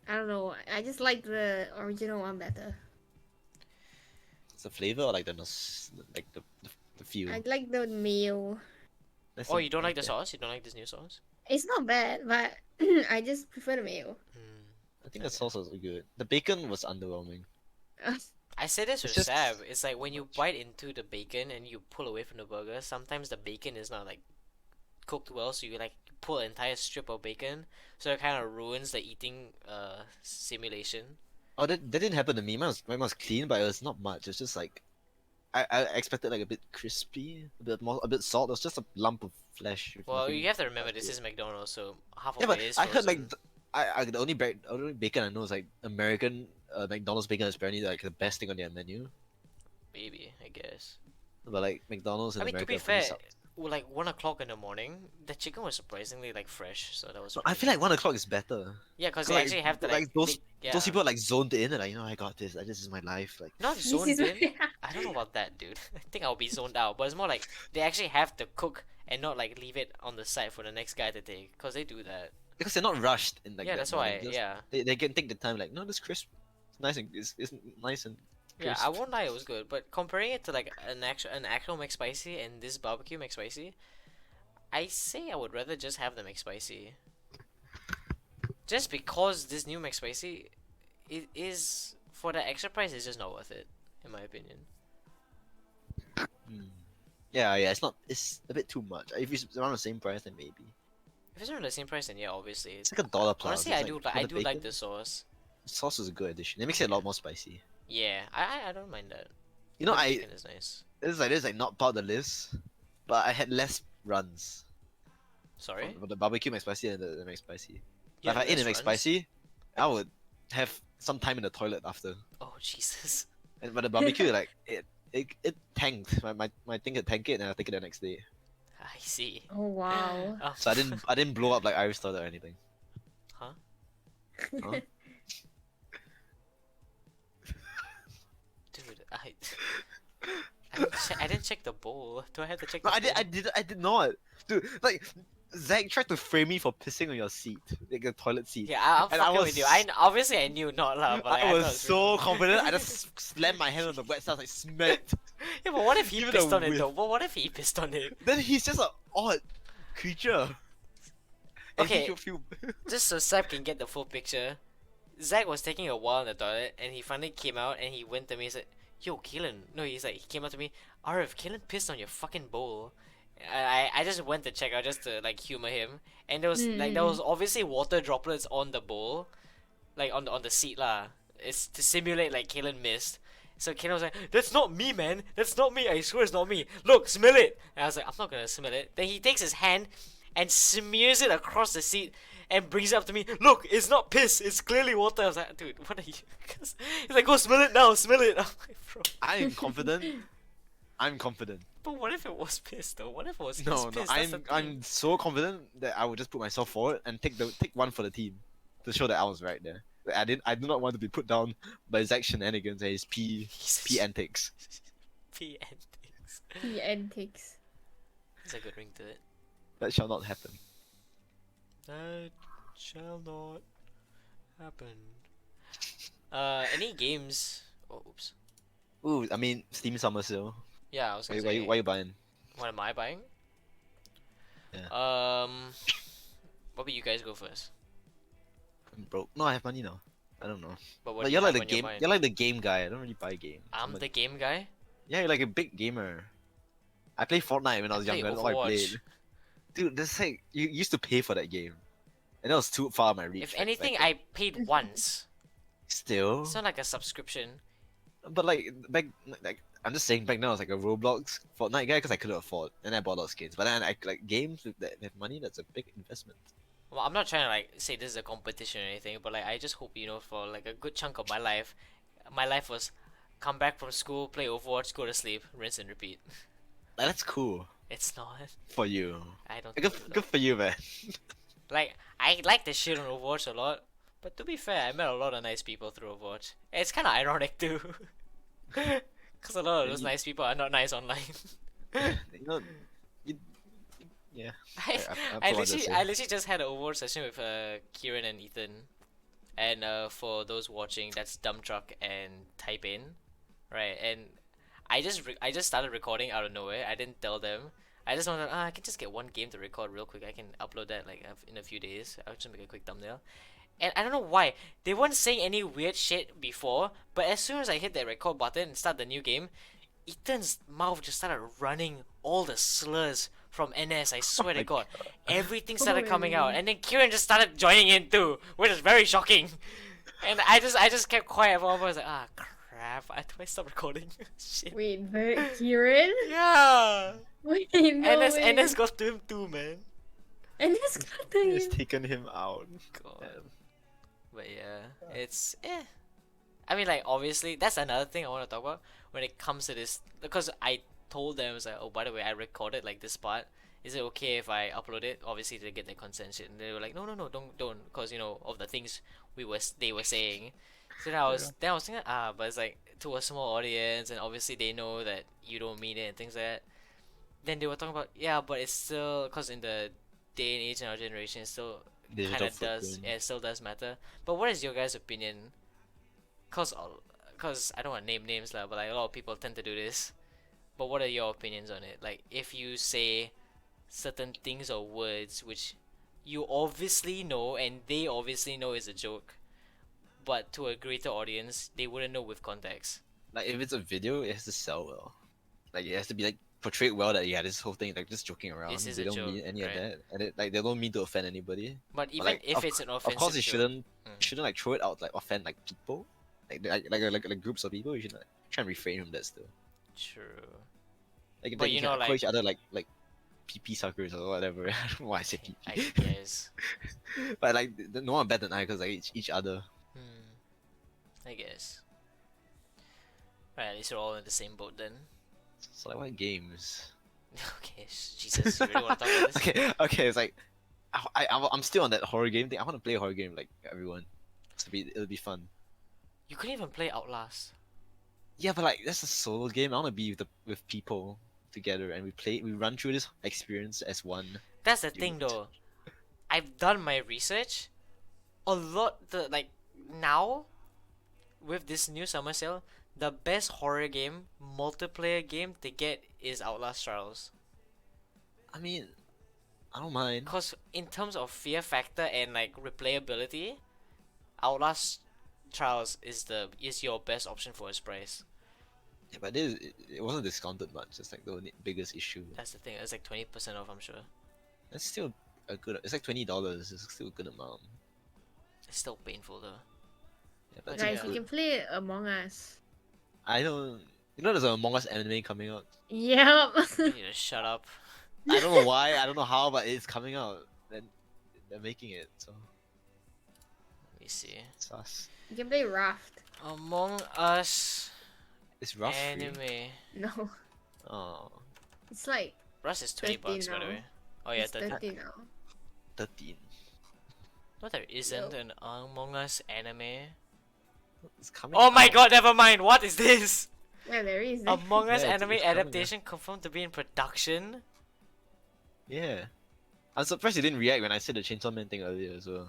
I don't know. I just like the original one better. It's the flavor or like the like the feel. I like the mayo. That's Oh, the- you don't like the yeah. sauce? You don't like this new sauce? It's not bad, but I just prefer the mayo. Hmm. I think the sauce was good. The bacon was underwhelming. I said this It's with just Sab. It's like when you much. bite into the bacon and you pull away from the burger, sometimes the bacon is not like cooked well, so you like pull an entire strip of bacon, so it kind of ruins the eating simulation. Oh, that didn't happen to me. Mine was clean, but it was not much. It's just like I expected like a bit crispy, a bit salt. It was just a lump of flesh. with Well, nothing you have to remember else this to it. is McDonald's, so half Yeah, of but it is I heard like frozen. the only bacon I know is like American McDonald's bacon is apparently like the best thing on their menu. Maybe, I guess. But like McDonald's in I mean, to America be pretty fair, sucks. like 1 o'clock in the morning, the chicken was surprisingly like fresh, so that was. No, I feel like 1 o'clock is better. yeah, because So, they like, actually have to like, like, those- yeah. Those people are like zoned in and like, I got this. Like, this is my life. Like, Not This zoned is in. I don't know about that, dude. I think I'll be zoned out. But it's more like they actually have to cook and not like leave it on the side for the next guy to take, cause they do that. because they're not rushed in like. yeah, that that's morning. why. Just- Yeah, They can take the time. Like, no, this crisp. It's nice and it's nice and. yeah. Crisp. I won't lie, it was good. But comparing it to like an actual McSpicy and this barbecue McSpicy, I say I would rather just have the McSpicy. Just because this new McSpicy, it is for the extra price, it's just not worth it, in my opinion. Mm. Yeah, it's not. It's a bit too much. If it's around the same price, then maybe. If it's around the same price, then yeah, obviously. It's like $1 plus. Honestly, It's I like, do with I the do like bacon, the sauce. sauce is a good addition. It makes it a lot more spicy. Yeah, I don't mind that. You know, The I bacon is nice. this is like not part of the list, but I had less runs. Sorry. For the barbecue McSpicy and the McSpicy. You Like, if I had ate a less runs? McSpicy, I would have some time in the toilet after. Oh Jesus. And but the barbecue, like it tanked. My thing could tank it, and I take it the next day. I see. Oh wow. So I didn't blow up like Irish toilet or anything. Huh? Huh? I didn't check the bowl. Do I have to check No, the I did. bowl? I did not. Dude, like Zach tried to frame me for pissing on your seat, like the toilet seat. Yeah, I'm And I fucking was with you. Obviously I knew not lah, but like, I I was thought it so pretty confident. I just slammed my hand on the wet stuff, like smell it. Yeah, but what if he Give it pissed a on it whiff. though? What if he pissed on it? Then he's just an odd creature. And Okay. he should feel. Just so Seb can get the full picture, Zach was taking a while in the toilet, and he finally came out, and he went to me and said, "Yo, Kallen." No, he's like, he came up to me, "Arif, Kallen pissed on your fucking bowl." I just went to check out just to like humor him, and there was like there was obviously water droplets on the bowl, like on the seat lah. It's to simulate like Kallen missed. So Kallen was like, "That's not me, man. That's not me. I swear it's not me. Look, smell it." And I was like, "I'm not gonna smell it." Then he takes his hand and smears it across the seat and brings it up to me. "Look, it's not piss. It's clearly water." I was like, "Dude, what are you?" He's like, "Go smell it now. Smell it." I'm like, "Bro." I am confident. I'm confident. But what if it was piss though? What if it was his No, piss? no, That's the I'm thing. so confident that I would just put myself forward and take one for the team to show that I was right there. Like, I do not want to be put down by Zach shenanigans and his pee antics. P antics. The antics. There's a good ring to it. That shall not happen. That shall not happen. Any games? Oh, oops. Ooh, I mean Steam Summer Sale. Yeah, I was Why, gonna why, say. why you buying? What am I buying? Yeah. What about you guys go first? I'm broke. No, I have money now. I don't know. But what Like, do you're you like have the on your game. mind? You're like the game guy. I don't really buy games. I'm the game guy. Yeah, you're like a big gamer. I played Fortnite when I was play younger. That's all I Overwatch. played. Dude, that's like you used to pay for that game, and that was too far my reach. If like, anything, back I paid once. still. It's not like a subscription. But like back, like I'm just saying, back then I was like a Roblox Fortnite guy because I couldn't afford, and I bought a lot of skins. But then I like games with that have money. That's a big investment. Well, I'm not trying to like say this is a competition or anything, but like I just hope for like a good chunk of my life was come back from school, play Overwatch, go to sleep, rinse and repeat. Like, that's cool It's not. for you. I don't. Good, think so. good for you, man. Like I like the shit on Overwatch a lot, but to be fair, I met a lot of nice people through Overwatch. It's kind of ironic too, because a lot of those You- nice people are not nice online. you know, you, yeah. I, I I literally just had an Overwatch session with Kieran and Ethan, and for those watching, that's Dump Truck and Type In, right? And I just started recording out of nowhere. I didn't tell them. I just wanted I can just get one game to record real quick. I can upload that like in a few days. I'll just make a quick thumbnail. And I don't know why they weren't saying any weird shit before, but as soon as I hit that record button and start the new game, Ethan's mouth just started running all the slurs from NS. I swear to my God, everything started Oh, coming out, really? and then Kieran just started joining in too, which is very shocking. And I just kept quiet for a while. I was like, ah, crap! Do I stop recording? Shit. Wait, Kieran? Yeah. Wait, no NS way. NS got to him too, man. And this got to It's him. taken him out. God. Damn. But yeah, it's I mean, like obviously that's another thing I want to talk about when it comes to this, because I told them, I was like, oh, by the way, I recorded like this part. Is it okay if I upload it? Obviously to get their consent shit, and they were like, no, don't, because of the things they were saying. So then I was thinking, but it's like to a small audience, and obviously they know that you don't mean it and things like that. Then they were talking about, yeah, but it's still, because in the day and age in our generation, it still Digital kind of does, footprint. yeah, it still does matter. But what is your guys' opinion? Cause I don't want to name names lah, but like a lot of people tend to do this. But what are your opinions on it? Like if you say certain things or words which you obviously know and they obviously know is a joke, but to a greater audience they wouldn't know with context. Like if it's a video, it has to sell well. Like it has to be like portrayed well that this whole thing like just joking around. This is They a don't joke, mean any right? of that, and like they don't mean to offend anybody. But even like, if it's an offensive Of course, you joke, shouldn't Mm. shouldn't like throw it out like offend like people, like groups of people. You should like try and refrain from that still. True. Like But you you can know, call like- each other like PP suckers or whatever. I don't know why I say PP. I guess. But like no one better than I because like each other. I guess. Right, at least we're all in the same boat then. So like what games? Okay, Jesus, you really want to talk about this? Okay. It's like I'm still on that horror game thing. I want to play a horror game like everyone. It'll be fun. You couldn't even play Outlast. Yeah, but like that's a solo game. I want to be with people together, and we run through this experience as one That's the thing, unit. though. I've done my research. A lot now with this new summer sale, the best horror game, multiplayer game to get is Outlast Trials. I mean, I don't mind. Cause in terms of fear factor and like replayability, Outlast Trials is your best option for its price. Yeah, but it wasn't discounted much. That's like the biggest issue. That's the thing. It's like 20% off, I'm sure. That's still a good. It's like $20. It's still a good amount. It's still painful though. Yeah, but Guys, it's we good. can play Among Us. I don't. You know, there's an Among Us anime coming out. Yep. You need to shut up. I don't know why. I don't know how, but it's coming out. And they're making it. So Let me see. sus. You can play Raft. Among Us It's rough. Free. anime. No, Oh, it's like Rust is 20 bucks by the now. way. Oh yeah, it's 30. 30 now. 13. No, there isn't Yo. an Among Us anime. It's coming. Oh my out. god, never mind. What is this? Yeah, there is. Among Us Yeah, it's anime coming out. adaptation confirmed to be in production. Yeah. I'm surprised you didn't react when I said the Chainsaw Man thing earlier as well.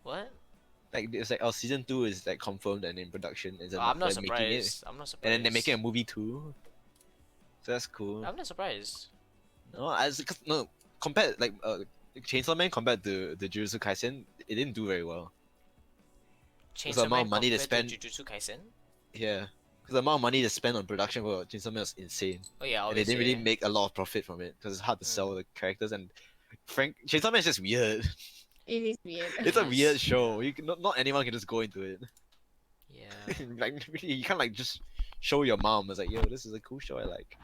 What? Like it's like season 2 is like confirmed and in production. And Oh, I'm not they're making it. surprised. I'm not surprised. And then they're making a movie too. So that's cool. I'm not surprised. No, no, compared like Chainsaw Man compared to the Jujutsu Kaisen, it didn't do very well. the Chainsaw amount Man of money they compared spend- to Jujutsu Kaisen. Yeah, because the amount of money they spent on production for Chainsaw Man was insane, Oh yeah, and they didn't really obviously. make a lot of profit from it because it's hard to Mm. sell the characters. And Chainsaw Man is just weird. It is weird. It's a Yes. weird show. Not anyone can just go into it. Yeah. Like really, you can't like just show your mom as like, yo, this is a cool show I like.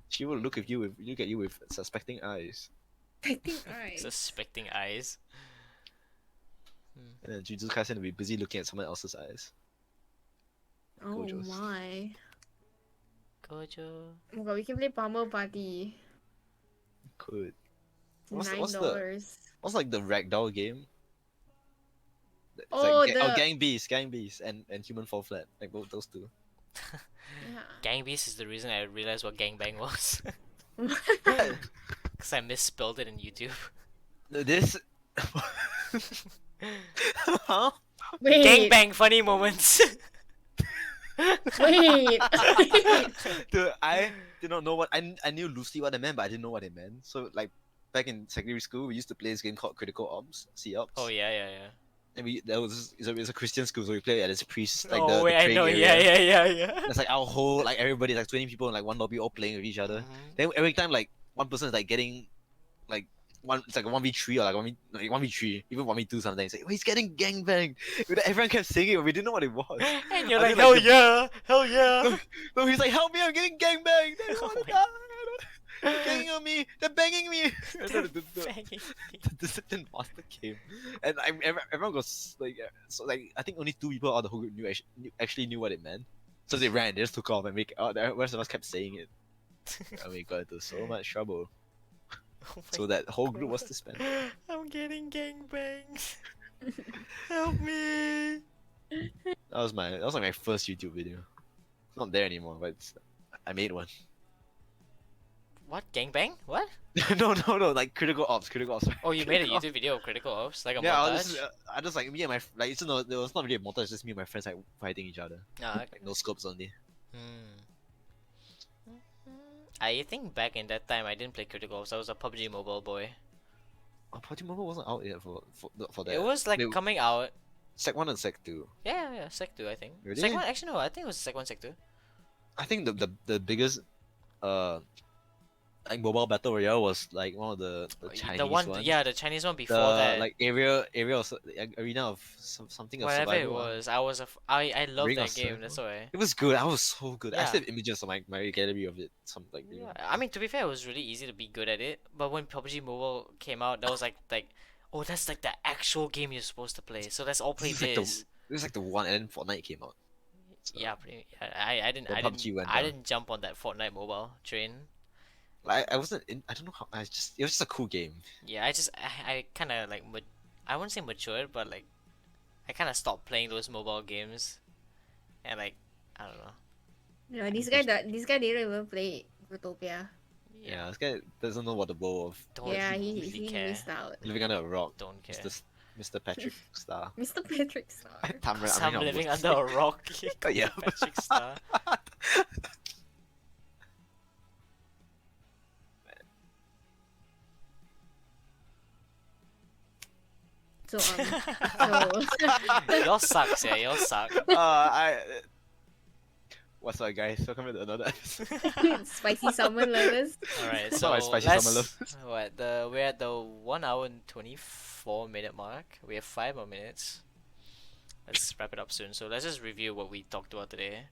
She will look at you with suspecting eyes. I think alright. Suspecting eyes. And then Jujutsu Kaisen will be busy looking at someone else's eyes. Oh Gojo's. my. Gojo. Oh my god, we can play Palmer Party. Could. It's What's the- $9. What's like the ragdoll game? It's Oh, like, the- Gang Beasts, and Human Fall Flat. Like both those two. Yeah. Gang Beast is the reason I realized what gangbang was. What? Because I misspelled it in YouTube. This. Huh? Wait, Gangbang funny moments. wait. Dude, I did not know what I knew loosely what it meant, but I didn't know what it meant. So like back in secondary school, we used to play this game called Critical Ops, C-Ops. Oh yeah, yeah, yeah. And it was a Christian school, so we played at this priest like oh the wait, I praying know. area. Yeah. That's like our whole like everybody like 20 people in like one lobby all playing with each other. Mhm. Then every time like one person is like getting like it's like a 1v3 or like 1v3, even 1v2 sometimes. Like, oh, he's getting gangbanged. Everyone kept saying it, but we didn't know what it was. And you're I like, think, like, hell yeah. No, he's like, help me, I'm getting gangbanged. I don't Oh want to my die. They're banging on me. They're banging me. the Banging. discipline master came, and everyone was like, so like I think only 2 people out of the whole group actually knew what it meant. So they ran, they just took off, and the rest of us kept saying it, and we got into so much trouble. Oh my So that whole group was disbanded. I'm getting gangbanged. Help me. That was like my first YouTube video. It's not there anymore, but I made one. What? Gangbang? What? no, like Critical Ops. Oh, you made a Critical Ops. YouTube video of Critical Ops? Like a Yeah, montage? I just like me and my like it's no, it was not really a montage. It's just me and my friends like fighting each other. Ah, Like no scopes only. I think back in that time I didn't play Critical Ops. I was a PUBG Mobile boy. Oh, PUBG Mobile wasn't out yet for that. It was like They- coming out. Sec 1 and Sec 2. Yeah, Sec 2 I think. Really? Sec 1 actually no, I think it was Sec 1, Sec 2. I think the biggest like mobile battle royale was like one of the Chinese the one, ones. yeah, the Chinese one before the that. like area of arena of something of Whatever it survival. was, I loved Ring that of game. Survival? That's why. It was good. I was so good. I Yeah. still have images on my gallery of it. Some like Yeah, I mean to be fair, it was really easy to be good at it. But when PUBG Mobile came out, that was like oh, that's like the actual game you're supposed to play. So let's all play This is like this. it was like the one, and then Fortnite came out. So, Yeah, I didn't Then PUBG went I down. didn't jump on that Fortnite mobile train. like, I wasn't. I don't know how. It was just a cool game. Yeah, I kind of like I wouldn't say matured, but like I kind of stopped playing those mobile games, and like I don't know. No, this guy didn't even play Utopia. Yeah, this guy doesn't know what the bowl of Don't Yeah, really he care. missed out. living under a rock. Don't care. Mr. Patrick Star. Mr. Patrick Star. Cause I'm living under a rock. Yeah. Patrick Star. So Y'all sucks, yeah. Y'all suck. What's up, guys? Welcome to another episode. spicy salmon lovers. Alright, It's so not my spicy summer let's we're at the 1 hour and 24-minute mark. We have 5 more minutes. Let's wrap it up soon. So let's just review what we talked about today.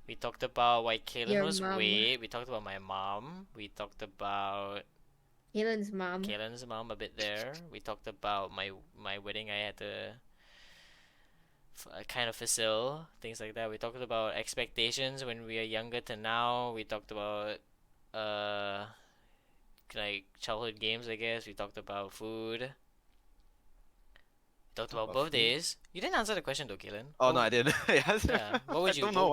We talked about why Kaylin Your was mom. weird. We talked about my mom. We talked about Kalen's mom. Kaylin's mom a bit there. We talked about my wedding. I had to kind of fulfill things like that. We talked about expectations when we are younger to now. We talked about like childhood games, I guess. We talked about food. We talked about birthdays. You didn't answer the question though, Kaylin. Oh no, I didn't. Yes. Yeah. What would you? I don't know.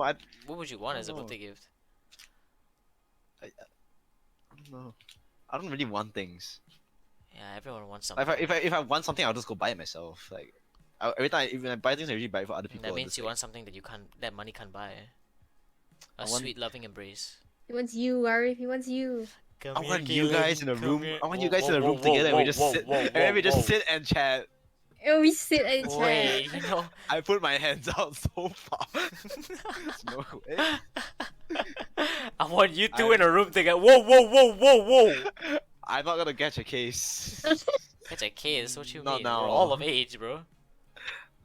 What would you want as a don't know. birthday gift? I don't know. I don't really want things. Yeah, everyone wants something. If I want something, I'll just go buy it myself. Like every time when I buy things, I usually buy it for other people. That and means just you like, want something that money can't buy. A I want- sweet, loving embrace. He wants you, Arif. He wants you. Come I want you guys in a room. I want you guys in a room Whoa, together. And we just whoa, sit. whoa, And then we just whoa. sit and chat. And we sit and chat. Wait, you know. I put my hands out so far. There's no way. I want you two in a room together. Whoa, whoa, whoa, whoa, whoa. I'm not gonna catch a case. That's a case. What you Not mean? now. We're all of age, bro.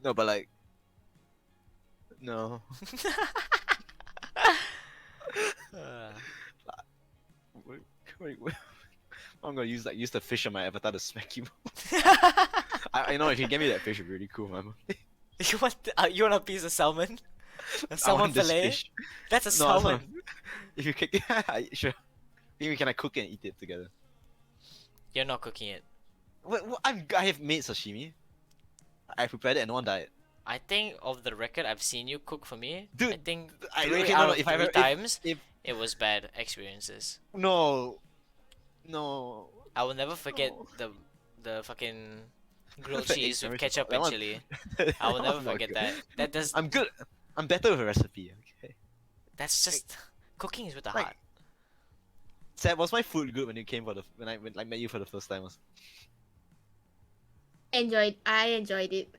No, but like, no. I'm gonna use the fish on my avatar to smack you. I know if you give me that fish, it'd be really cool, man. You want a piece of salmon? A I salmon want this fillet? fish. That's a No, I salmon. don't. If you can, sure. Maybe can I cook it and eat it together? You're not cooking it. I have made sashimi. I prepared it and no one died. I think, of the record, I've seen you cook for me. I Dude, think okay, three no, out no, of if I three ever- times, if- it was bad experiences. No. I will never forget No. the fucking grilled The cheese egg with sandwich ketchup that and one- chili. That I will never one's not forget good. that. That does. I'm good. I'm better with a recipe. Okay. That's just cooking is with the Like- heart. Seb, was my food good when you came when I met you for the first time? I enjoyed it.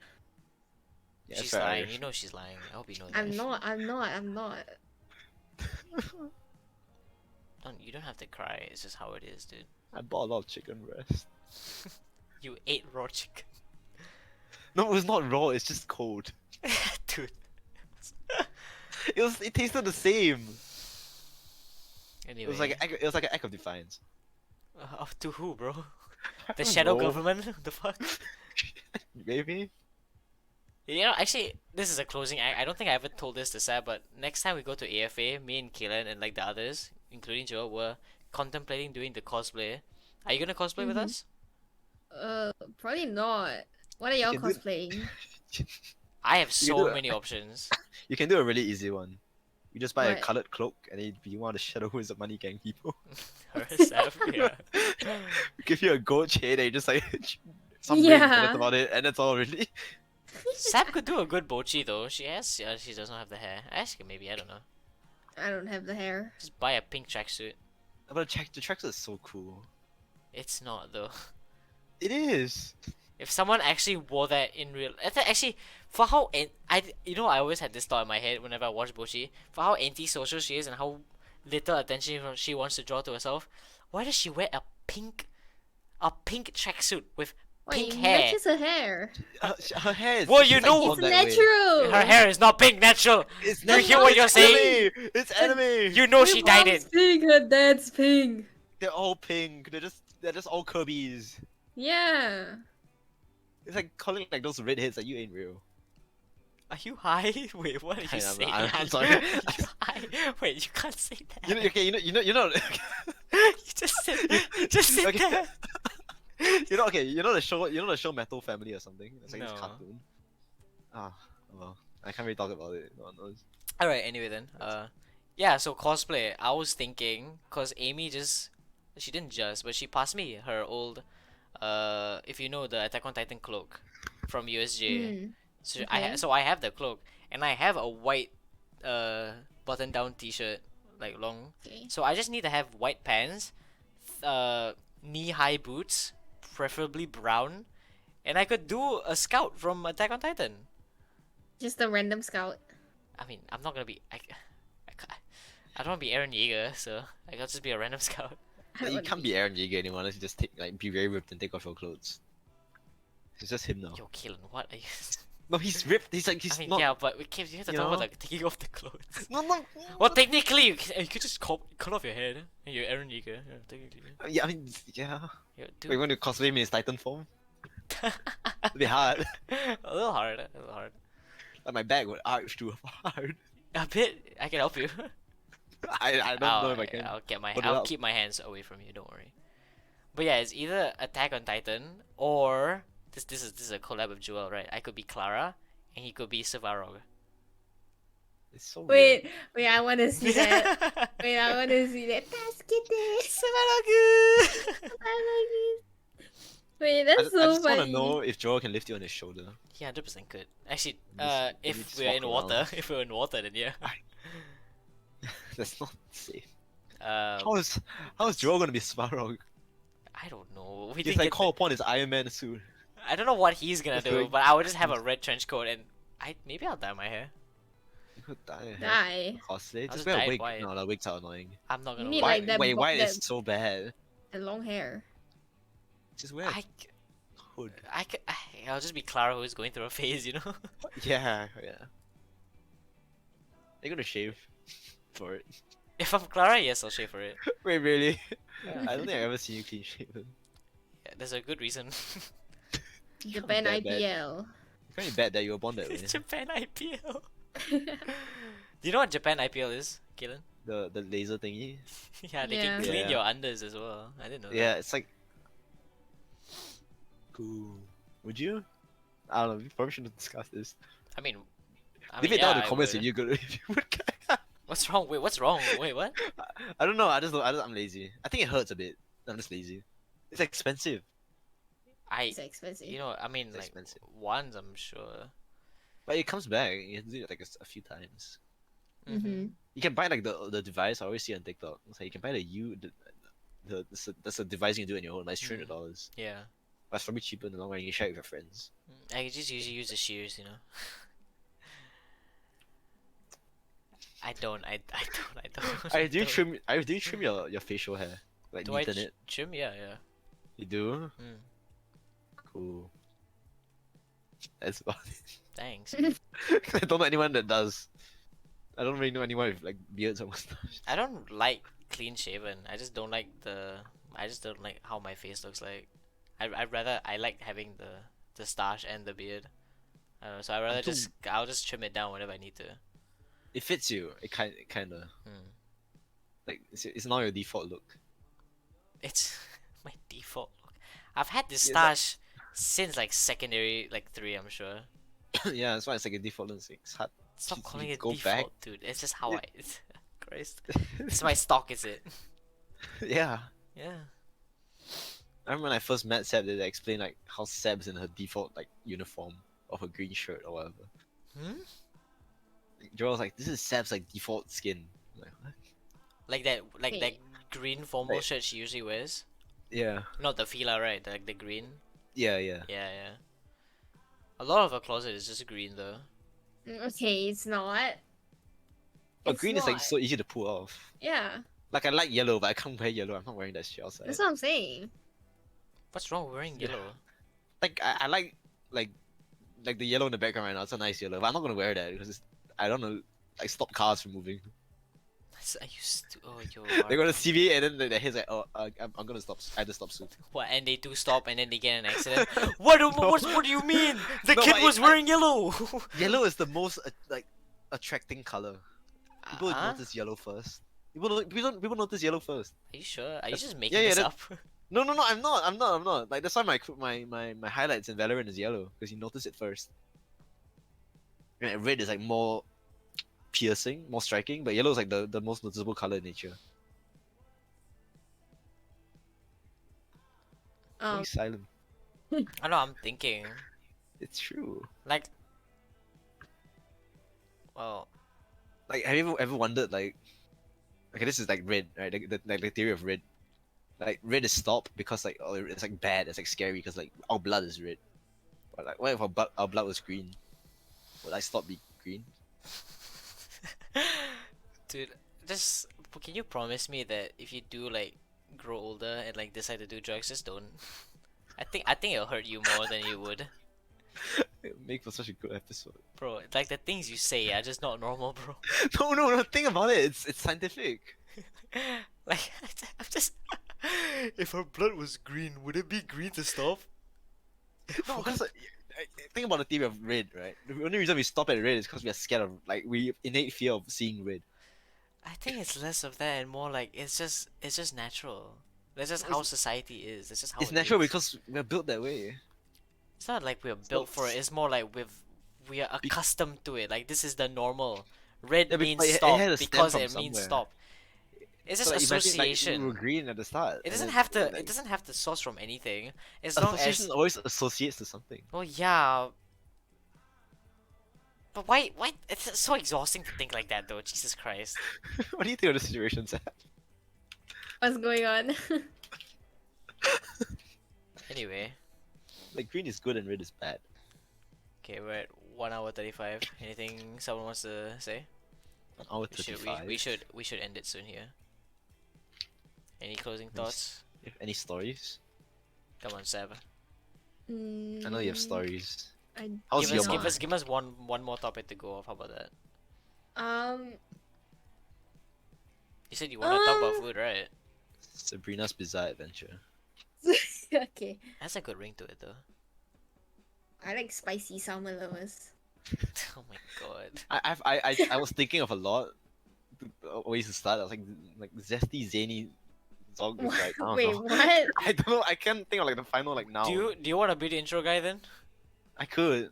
Yeah, She's fair, lying. Irish. You know she's lying. I hope you know that. I'm not. You don't have to cry. It's just how it is, dude. I bought a lot of chicken breast. You ate raw chicken, No, it was not raw. It's just cold. dude. It tasted the same. Anyway, It was like an act of defiance. to who, bro? The don't shadow know. government? The fuck? Maybe. You know, actually, this is a closing act. I don't think I ever told this to Sab, but next time we go to AFA, me and Kaylen and like the others, including Joe, were contemplating doing the cosplay. Are you gonna cosplay with Mhm. us? Probably not. What are y'all can do it. cosplaying? I have You can so do it. many options. You can do a really easy one. You just buy a What? colored cloak and then be one of the Shadow Wizards of Money Gang people. Her, Sab, yeah. Give you a gold chain and you just like some rings, and Yeah. that's about it, and that's all really. Sab could do a good bochi though. She doesn't have the hair. Ask her maybe, I don't know. I don't have the hair. Just buy a pink tracksuit. But the tracksuit is so cool. It's not though. It is. If someone actually wore that in real, actually, for how I always had this thought in my head whenever I watch Bochi, for how antisocial she is and how little attention she wants to draw to herself. Why does she wear a pink tracksuit with Wait, pink it hair? matches her hair. Her hair is. Well, she's you like know- born It's that way. natural. Her hair is not pink, natural. It's You hear what you're saying? Anime. It's anime. You know Her she dyed mom's it. pink, her dad's pink. They're all pink. They're just all Kirby's. Yeah. It's like calling like those redheads that you ain't real. Are you high? Wait, what did you I'm- say? I'm sorry. Are you high? Wait, you can't say that. You know. You just sit Okay. there. You know the show Metal Family or something? It's like this No. cartoon. Ah, well, I can't really talk about it. No one knows. All right. Anyway, then, Yeah, so cosplay. I was thinking, cause Amy she didn't just, but she passed me her old, if you know the Attack on Titan cloak from USJ. Mm. So Okay. I have the cloak, and I have a white, button down T-shirt, like long. Okay. So I just need to have white pants, uh, knee-high boots, preferably brown, and I could do a scout from Attack on Titan. Just a random scout. I mean, I'm not gonna be. I don't want to be Aaron Yeager, so I will just be a random scout. Like, you can't be Aaron Yeager anymore unless you just be very ripped and take off your clothes. It's just him now. Yo, Kalen, what are you? No, he's ripped. He's like he's I mean, not. yeah, but you have to you talk about know? like taking off the clothes. No. Well, technically, you could just cut off your head. And you're Aaron Yeager. Yeah, technically. Yeah, I mean, yeah. Yo, Wait, you want to cosplay me in his Titan form? It'd be hard. A little hard. A little hard. Like my back would arch too hard. A bit. I can help you. I don't know if I can. I'll keep my hands away from you. Don't worry. But yeah, it's either Attack on Titan or this is a collab with Joel, right? I could be Clara, and he could be Savarog. It's so weird. Wait, I want to see that. Wait, I want to see that. Savarog. Wait, I that's just so want to funny. know if Joel can lift you on his shoulder. He 100% could. Actually, Just- if just we're walk in water, around. if we're in water, then yeah. That's not safe. Uh, How is Joel gonna be Svarog? I don't know. We He's didn't like get call upon his Iron Man suit. I don't know what he's gonna Just do, like- but I would just have a red trench coat and maybe I'll dye my hair. You could die. Die. Cosplay. I'll Just just wear dye a it wig. white. No, the wigs are annoying. I'm not gonna need, lie. like, that Wait, bo- white that- is so bad. And long hair. Just wear a I, hood. I'll just be Clara who's going through a phase, you know? Yeah. You're gonna shave for it. If I'm Clara, yes, I'll shave for it. Wait, really? Yeah. I don't think I've ever seen you clean shaven. Yeah, there's a good reason. Japan that bad. IPL. It's kind of bad that you were born that way. Japan IPL. Do you know what Japan IPL is, Kalen? The laser thingy. Yeah, they Yeah. can clean Yeah. your unders as well. I didn't know Yeah, that. it's like. Cool. Would you? I don't know. We probably shouldn't discuss this. I mean, Leave it down in yeah, the I comments would. if you could. If you would. What's wrong? Wait, what's wrong? Wait, what? I don't know. I'm lazy. I think it hurts a bit. I'm just lazy. It's expensive. It's expensive. You know, I mean, It's like expensive. once I'm sure. But it comes back. You have to do it like a few times. Mm-hmm. You can buy like the device. I always see on TikTok. It's like you can buy that's a device you can do on your own. Like it's $300. Yeah. But it's probably cheaper in the long run. You can share it with your friends. I could just usually use the shears, you know. I don't. I do trim. I do trim your facial hair. Like Do I neaten it. trim? Yeah, yeah. You do. Mm. Cool. That's about it. Thanks. I don't know anyone that does. I don't really know anyone with like beards or mustache. I don't like clean shaven. I just don't like I just don't like how my face looks like. I like having the stash and the beard. So I rather I'll just trim it down whenever I need to. It fits you. It kind of like it's not your default look. It's my default look. I've had this Yeah, stash since like secondary, like 3, I'm sure. Yeah, that's why it's like a default look. It's hard. Stop You calling need it to go default, back. dude. It's just how Christ. It's my stock, is it? Yeah. Yeah. I remember when I first met Seb, they explained like how Seb's in her default like uniform of a green shirt or whatever. Hmm? Joel was like, "This is Seb's like default skin." I'm like, what? Like that Wait. that green formal Wait. shirt she usually wears. Yeah. Not the Fila, right? Like the green. Yeah. Yeah, yeah. A lot of her closet is just green though. Okay, it's not. But It's green is like not. so easy to pull off. Yeah, Like I like yellow, but I can't wear yellow. I'm not wearing that shit outside. that's what I'm saying. What's wrong with wearing Yeah. yellow? Like I like the yellow in the background right now. It's a nice yellow, but I'm not gonna wear that because I don't know. Like stop cars from moving. I used to. Oh, yo. They're gonna see me and then their head's like, oh, I'm gonna stop. I had to stop soon. What? And they do stop, and then they get in an accident. What? No. What do you mean? The No, kid but was wearing yellow. Yellow is the most like attracting color. People Uh-huh. notice yellow first. People notice yellow first. Are you sure? Are you That's- just making yeah, this that- up? No, I'm not. Like that's why my highlights in Valorant is yellow because you notice it first. And red is like more piercing, more striking, but yellow is like the most noticeable color in nature. Why are you silent? I know, I'm thinking. It's true. Like, well, Like, have you ever wondered, like, okay, this is like red, right? Like the theory of red. Like, red is stop because like it's like bad, it's like scary because like our blood is red. But like, what if our blood was green? Would I stop being green? dude, just can you promise me that if you do like grow older and like decide to do drugs, just don't. I think it'll hurt you more than you would, It make for such a good episode. bro. Like the things you say are just not normal, bro. No, think about it. It's scientific. Like I'm just. If her blood was green, would it be green to stop? No, because like, think about the theory of red, right? The only reason we stop at red is because we are scared of like we innate fear of seeing red. I think it's less of that and more like it's just natural. That's just how society is. It's just how It's it natural is. because we're built that way. It's not like we're built for it. It's more like we are accustomed to it. Like this is the normal. Red Yeah, but means it stop had to stem because from it means somewhere. stop. It's just So, like, imagine, association. Like, we were green at the start. It and doesn't then, have to. like, It doesn't have to source from anything. As long association as. always associates to something. Well, yeah. But why? Why? It's so exhausting to think like that, though. Jesus Christ. What do you think of the situation, Sam? What's going on? Anyway, Like green is good and red is bad. okay, we're at 1 hour 35. Anything someone wants to say? 1 hour We should 35. we should end it soon here. Any closing Yes. thoughts? You have any stories? Come on, Sab. I know you have Mm, stories. I How's Give your us, mom? give us one more topic to go off. How about that? You said you want to talk about food, right? Sabrina's Bizarre Adventure. okay. That's a good ring to it, though. I like spicy salmon lovers. Oh my god. I was thinking of a lot ways to start. I was like zesty, zany, zog was like I don't Wait, know. what? I don't know. I can't think of like the final like now. Do you want to be the intro guy then? I could.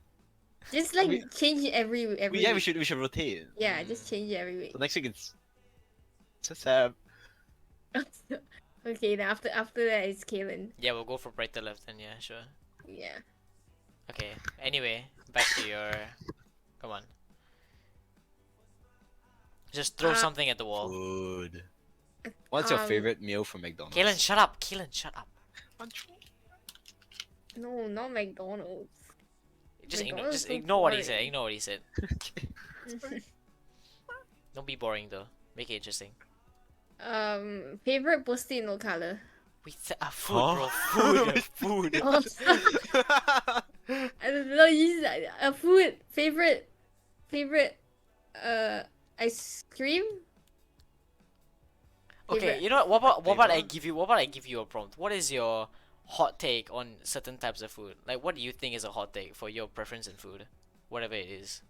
Just like We- change it every Yeah, week. we should rotate. Yeah, just change it every week. So next week it's Sab. Okay, then after that it's Kalen. Yeah, we'll go from right to left then. Yeah, sure. Yeah. Okay. Anyway, back to your. Come on. Just throw something at the wall. Food. What's your Um, favorite meal from McDonald's? Kaylan, shut up. Kaylan, shut up. No, not McDonald's. McDonald's Just so ignore what he boring. said. Ignore what he said. Don't be boring though. Make it interesting. Favorite posty no color. We said food, Huh? bro. Food. Oh, I don't know. You said, food favorite ice cream. Okay, Favorite. you know what about I Flavor? give you a prompt? What is your hot take on certain types of food? Like what do you think is a hot take for your preference in food? Whatever it is.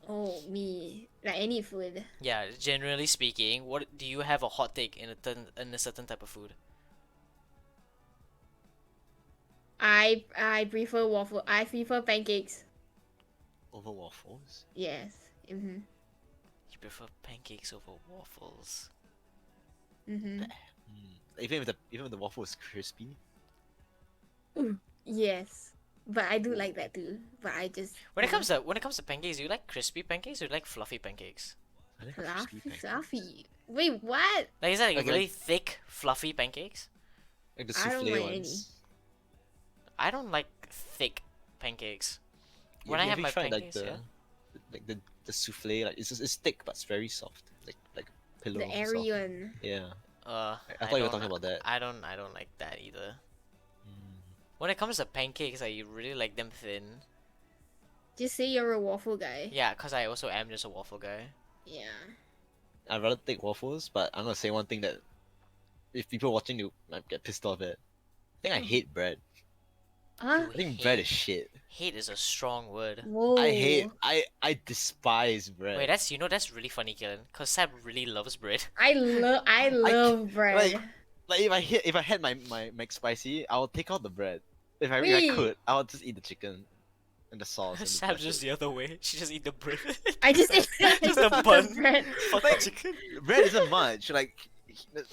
Oh, me like any food. Yeah, generally speaking, what do you have a hot take in a certain type of food? I prefer waffle. I prefer pancakes. Over waffles? Yes. Mhm. You prefer pancakes over waffles. Mhm. Even if the waffle is crispy. Yes. But I do like that too. But I just When it comes to pancakes, do you like crispy pancakes or do you like fluffy pancakes? I like crispy pancakes. fluffy. Wait, what? Like is that like Okay. really thick, fluffy pancakes? Like the I don't souffle like ones. I don't like thick pancakes. Yeah, When I have you my tried, pancakes, like, yeah. Like the souffle, like it's thick but it's very soft, like pillow. The airy soft. one. Yeah, I thought you were don't- talking about that. I don't like that either. Mm. When it comes to pancakes, I really like them thin. Just say you're a waffle guy. Yeah, cause I also am just a waffle guy. Yeah. I'd rather take waffles, but I'm gonna say one thing that if people watching you might get pissed off at. I think I hate bread. Huh? I think bread is shit. Hate is a strong word. Whoa. I despise bread. Wait, that's really funny, Killen. Cause Sab really loves bread. I love bread. like if I had my McSpicy, I would take out the bread. If I Wait. could, I would just eat the chicken. and the sauce. And the Sab's just lettuce. the other way. She just eat the bread. I just ate Just a the bun. bread. Fucking chicken. Bread isn't much. Like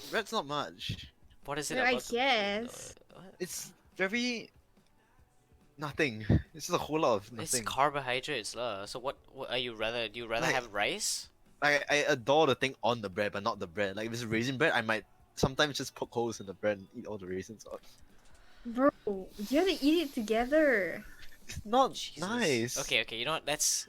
bread's not much. What is it Well, I about? guess. What? It's very nothing. It's just a whole lot of It's nothing. carbohydrates, lah. So what are you rather? Do you rather Like- have rice? I adore the thing on the bread, but not the bread. Like if it's raisin bread, I might sometimes just poke holes in the bread and eat all the raisins off. Bro, you have to eat it together. It's not Jesus. nice. Okay, you know what? Let's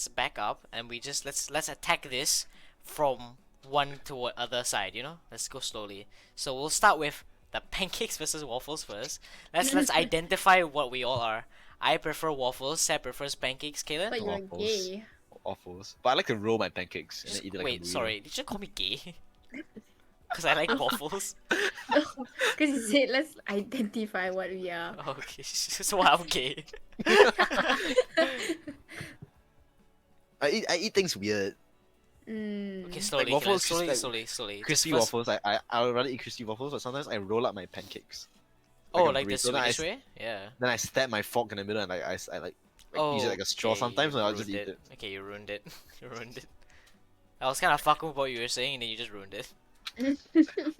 back up and we just let's attack this from one to other side. You know, let's go slowly. So we'll start with the pancakes versus waffles first. Let's identify what we all are. I prefer waffles. Seb prefers pancakes. Kaylen? But you're Waffles. gay. Waffles. But I like to roll my pancakes and Just- then eat it like wait, a burrito. sorry. Did you call me gay? Because I like waffles. Because you said let's identify what we are. Okay, so I'm gay. I eat things weird. Okay, slowly, waffles, slowly, like, slowly, slowly. Crispy Just first- waffles. I would rather eat crispy waffles, but sometimes I roll up my pancakes. Oh, a like the burrito, then I Swedish way? Yeah. Then I stab my fork in the middle and I use it like a straw okay, sometimes, you and I'll just ruined eat it. Okay, you ruined it. You ruined it. I was kind of fucking with what you were saying, and then you just ruined it.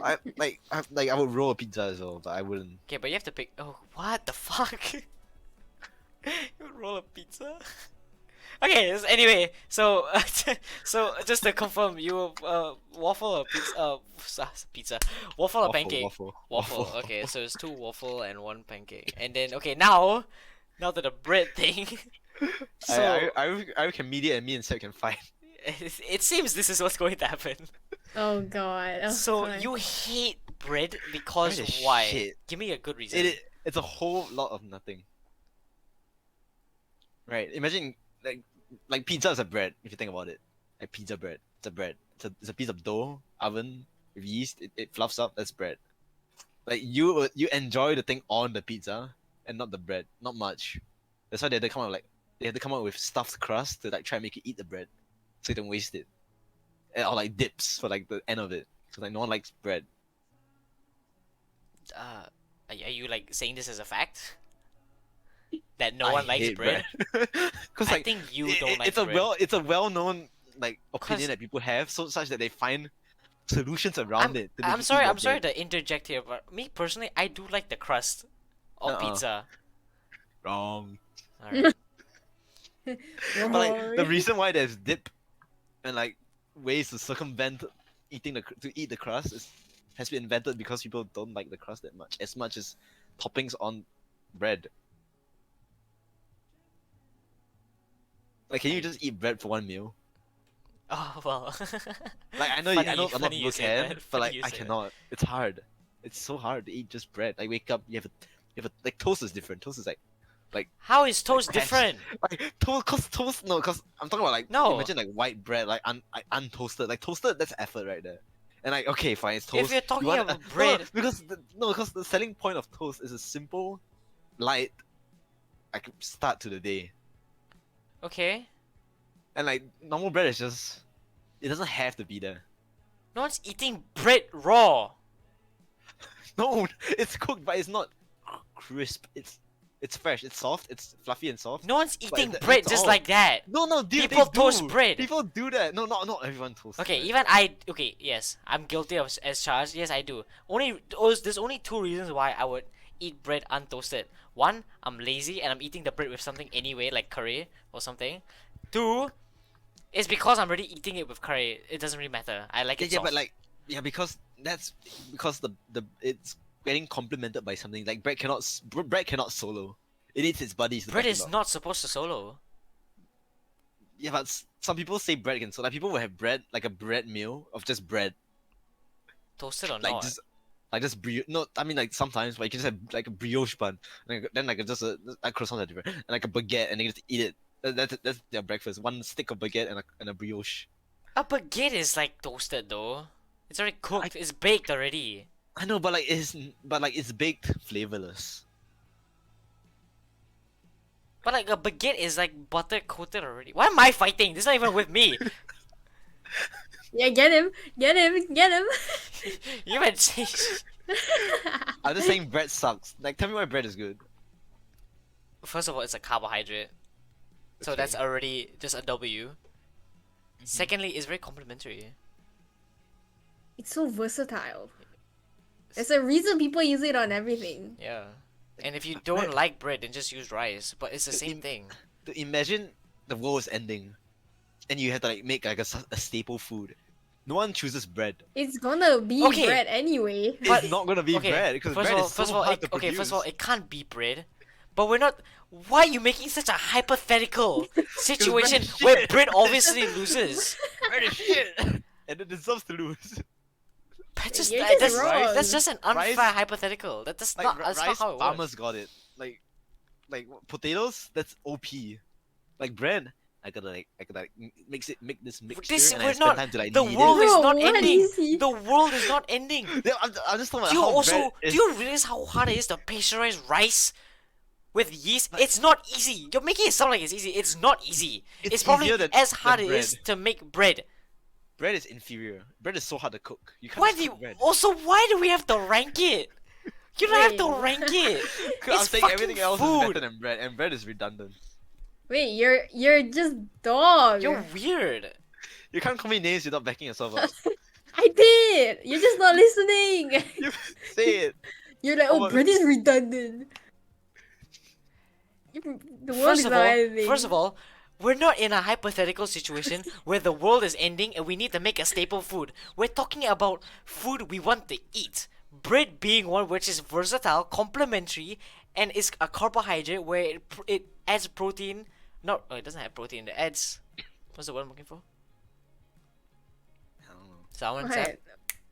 I would roll a pizza as well, but I wouldn't. Okay, but you have to pick. Oh, what the fuck? You would roll a pizza? Okay. Anyway, so so just to confirm, you waffle or pizza? Pizza. Waffle or pancake? Waffle. Okay, so it's 2 waffle and 1 pancake, and then okay now to the bread thing. So I can mediate and me and Seb can fight. it seems this is what's going to happen. Oh god. Oh, So God. you hate bread because Bread is why? shit. Give me a good reason. It's a whole lot of nothing. Right? Imagine like pizza is a bread if you think about it. Like pizza bread, it's a bread. It's a piece of dough, oven with yeast. It fluffs up. That's bread. Like you enjoy the thing on the pizza and not the bread. Not much. That's why they had to come up with stuffed crust to like try and make you eat the bread, so you don't waste it. Or like dips for like the end of it. So like no one likes bread. Are you like saying this as a fact? That no I one likes hate bread? Because I like think you don't like it's a bread. it's a well known like opinion 'Cause- that people have, so such that they find solutions around it. to make I'm you sorry. eat I'm the sorry bread. to interject here, but me personally, I do like the crust of Uh-uh. pizza. Wrong. Alright. But like the reason why there's dip and like ways to circumvent to eat the crust has been invented because people don't like the crust that much as toppings on bread. Like, can you just eat bread for one meal? Oh well. Like, I know Funny- a lot funny of you people say can, that. but Funny like you I say that. cannot. It's hard. It's so hard to eat just bread. Like, wake up, you have a like toast is different. Toast is like How is toast patch- different? toast. No, cause I'm talking about like No. Imagine like white bread, like untoasted. Like toasted, that's effort right there. And like okay, fine, it's toast. If you're talking want- about no, bread- because the selling point of toast is a simple, light, like start to the day. Okay. And like normal bread is just, it doesn't have to be there. No one's eating bread raw. No, it's cooked, but it's not crisp. It's fresh. It's soft. It's fluffy and soft. No one's But eating that's bread just all. like that. No, dude, People they toast do. bread. People do that. No, not everyone toasts. Okay, bread. even okay, yes, I'm guilty of as charged. Yes, I do. There's only 2 reasons why I would eat bread untoasted. 1, I'm lazy and I'm eating the bread with something anyway, like curry or something. 2, it's because I'm already eating it with curry. It doesn't really matter. I like it Yeah, soft. but like, because the it's getting complemented by something. Like bread cannot solo. It needs its buddies. to bread back it is up. not supposed to solo. Yeah, but some people say bread can solo. Like people will have bread, like a bread meal of just bread, Toasted or like not. just brioche. No, I mean like sometimes, but you can just have like a brioche bun, and then like just a croissant are different, and like a baguette, and you just eat it. That's their breakfast. 1 stick of baguette and a brioche. A baguette is like toasted though. It's already cooked. It's baked already. I know, but it's baked flavorless. But like a baguette is like butter coated already. Why am I fighting? This is not even with me. Yeah, get him. You even say. I'm just saying bread sucks. Like, tell me why bread is good. first of all, it's a carbohydrate, so that's Okay. already just a W. Secondly, it's very complimentary. It's so versatile. There's a reason people use it on everything. Yeah. And if you don't like bread, then just use rice. But it's the same im- thing. To imagine the world is ending, and you have to like make like a staple food. No one chooses bread. It's gonna be Okay. bread anyway. But- It's not gonna be Okay, bread because first bread of all, is so first of all, hard to okay, first of all, produce. it can't be bread. But we're not. Why are you making such a hypothetical situation bread is where shit. bread obviously loses? Bread is shit, and it deserves to lose. That's You're just, just that's wrong. just an unfair Rice- hypothetical. That's Like not. That's not rice how it farmers works. got it. Like potatoes, that's OP. Like bread, I gotta like make this mixture This and we're I spend not. time to like The knead world it. is Bro, not what ending. is he- The world is not ending. Yeah, I'm just talking about Do you how also bread do is. you realize how hard it is to pasteurize rice with yeast? It's not easy. You're making it sound like it's easy. It's not easy. It's It's probably easier than- as hard than it is bread. to make bread. Bread is inferior. Bread is so hard to cook. You can't Why just do you cook bread. also? Why do we have to rank it? You don't have to Wait. rank it. 'Cause I'm It's saying fucking everything else is food. better than bread, and bread is redundant. Wait, you're just dog. You're weird. You can't call me names without backing yourself up. I did. You're just not listening. You say it. You're like, Oh oh, my- bread is redundant. The world is not ending. First of all, we're not in a hypothetical situation where the world is ending and we need to make a staple food. We're talking about food we want to eat. Bread being one which is versatile, complementary, and is a carbohydrate where it adds protein. Not, oh, it doesn't have protein. It adds. What's the word I'm looking for? I don't know. Someone said.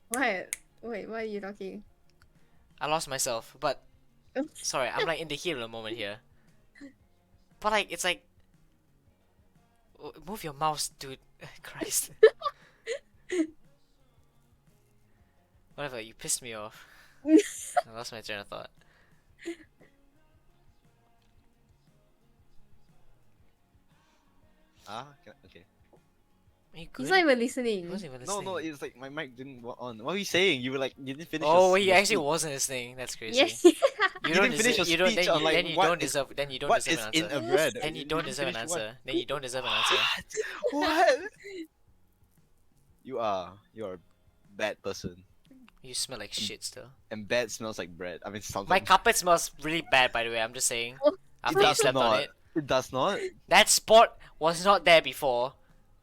What? Wait, what are you talking? I lost myself, but sorry, I'm like in the heat of the moment here. But like, it's like, move your mouse, dude. Christ. Whatever, you pissed me off. I lost my train of thought. Okay. Are you He's good? not even He listening. wasn't even No, listening. no, it's like my mic didn't go on. What were you saying? You were like, you didn't finish. Oh, your, he your actually speech. wasn't listening. That's crazy. Yes. You You don't didn't finish deserve. your You don't. speech Then on, you, like, then you what don't is- deserve. Then you don't What deserve is an in answer. a bread? Then you don't deserve an finish what? answer. Then you don't deserve an answer. What? You are a bad person, You smell like shit still. and bad smells like bread. I mean, sounds My like carpet smells really bad, by the way. I'm just saying. Oh, After you does slept on not. it, It does not. that spot was not there before.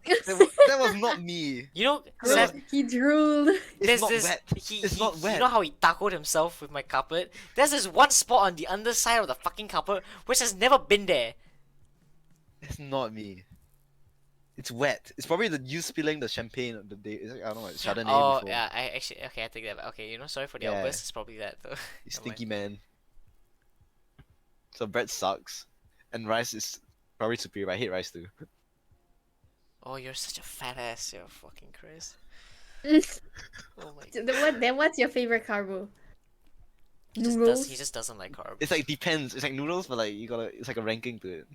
That was not me. You know, No. Seb, He drooled. It's not wet. It's not wet. You know how he tacoed himself with my carpet? There's this one spot on the underside of the fucking carpet which has never been there. It's not me. It's wet. It's probably you spilling the champagne of the day. It's like, I don't know, like Chardonnay Oh before. yeah, I actually I take that back. Okay, you know, sorry for the Yeah. outburst. It's probably that though. You Never stinky mind. man. So bread sucks, and rice is probably superior. But I hate rice too. Oh, you're such a fat ass. You're fucking Chris. Oh my god. Then what's your favorite carbo? He just, Noodles. he just doesn't like carbs. It's like depends. It's like noodles, but like you gotta. It's like a ranking to it.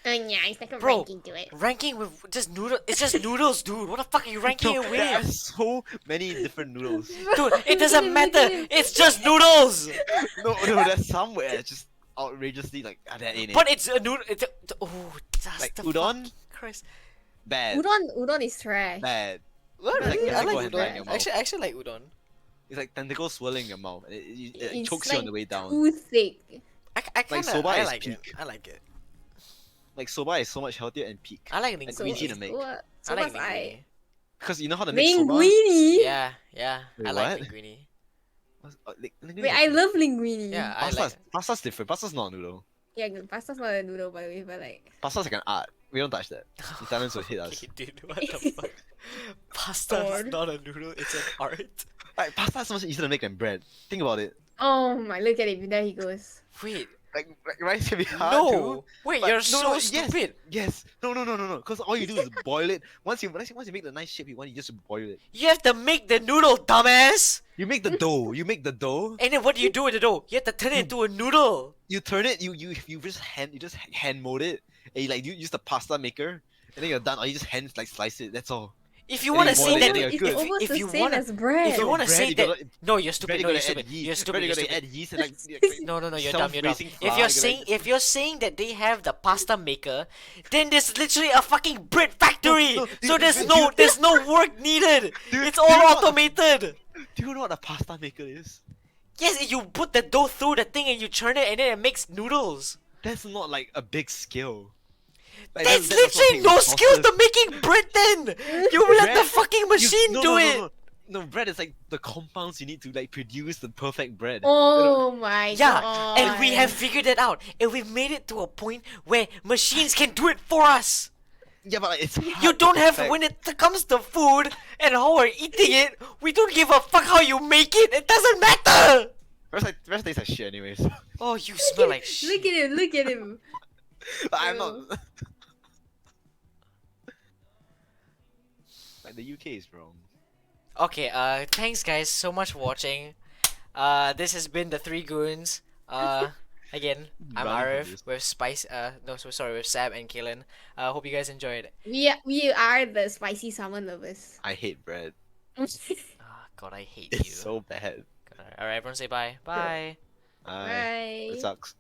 Yeah, it's like a Bro. ranking to it. Ranking with just noodle. It's just noodles, dude. What the fuck are you ranking No, it there are with? so many different noodles. Dude, it doesn't matter. It's just noodles. No, there's somewhere just outrageously like that ain't it. But it's a noodle. Oh, that's Like the udon? fucking Christ. Bad. Udon is trash. Bad. What? Like, Really? I tentacle like and right in your udon. mouth. I actually like udon. It's like tentacles swirling in your mouth. And it It's chokes you on like the way down. Too thick. I kinda, soba I is like it. peak. I like it. Like soba is so much healthier and peak. I like Like linguine. easy to make. What? I like What's linguine. Because you know how to make soba? Linguine. Yeah, yeah. Wait, I like what? linguine. Linguine Wait, is I okay. love linguine. Yeah, I Pasta's, like. pasta's different. Pasta's not a noodle. Yeah, good. Pasta's not a noodle, by the way, but like. Pasta's like an art. We don't touch that. Italians will hit us. Okay, dude, what the fuck? Pasta is God. not a noodle. It's an art. Like pasta is so much easier to make than bread. Think about it. Oh my, look at it. There he goes. Wait, Like rice can be hard no. too. Wait, But you're no, so no, yes. stupid. Yes. No. Because all you do is boil it. Once you make the nice shape you want, you just boil it. You have to make the noodle, dumbass. You make the dough. You make the dough. And then what do you do with the dough? You have to turn it into a noodle. You turn it. You just hand mold it. And you use the pasta maker. And then you're done. Or you just hand slice it. That's all. If you want to It's say that, almost- It's good. almost if the you same wanna- as bread. if you No, want to bread, say you that, gotta- no, you're Bread, stupid. you No, you're gotta add stupid. yeast. You're stupid. Bread, you You're gotta stupid. add yeast and like No, you're dumb. You're dumb. self-raising If flour, you're you saying like- if you're saying that they have the pasta maker, then there's literally a fucking bread factory. No, So dude, there's no work needed. Dude, It's all do you know what- automated. Do you know what a pasta maker is? Yes, you put the dough through the thing and you churn it and then it makes noodles. That's not like a big skill. Like, There's that does not literally take no skill resources. to making bread then! You let the Bread- fucking machine no, do no, it! no, no. No, bread is like the compounds you need to like produce the perfect bread. Oh my Yeah, god. and we have figured it out. And we've made it to a point where machines can do it for us! Yeah, but like, it's hard You don't to have, perfect. when it comes to food and how we're eating it, we don't give a fuck how you make it! It doesn't matter! Rest tastes like shit anyways. Oh, you smell like shit. Look at him, look at him. But I'm not. Like the UK is wrong. Okay, thanks guys so much for watching. This has been the Three Goons. Again, I'm Running from Arif this. with Spice. No, so sorry, with Sab and Kallen. Hope you guys enjoyed. We are the spicy salmon lovers. I hate bread. Oh, God, I hate It's you. so bad. Alright, everyone say bye. Bye. Aye, Bye. it sucks.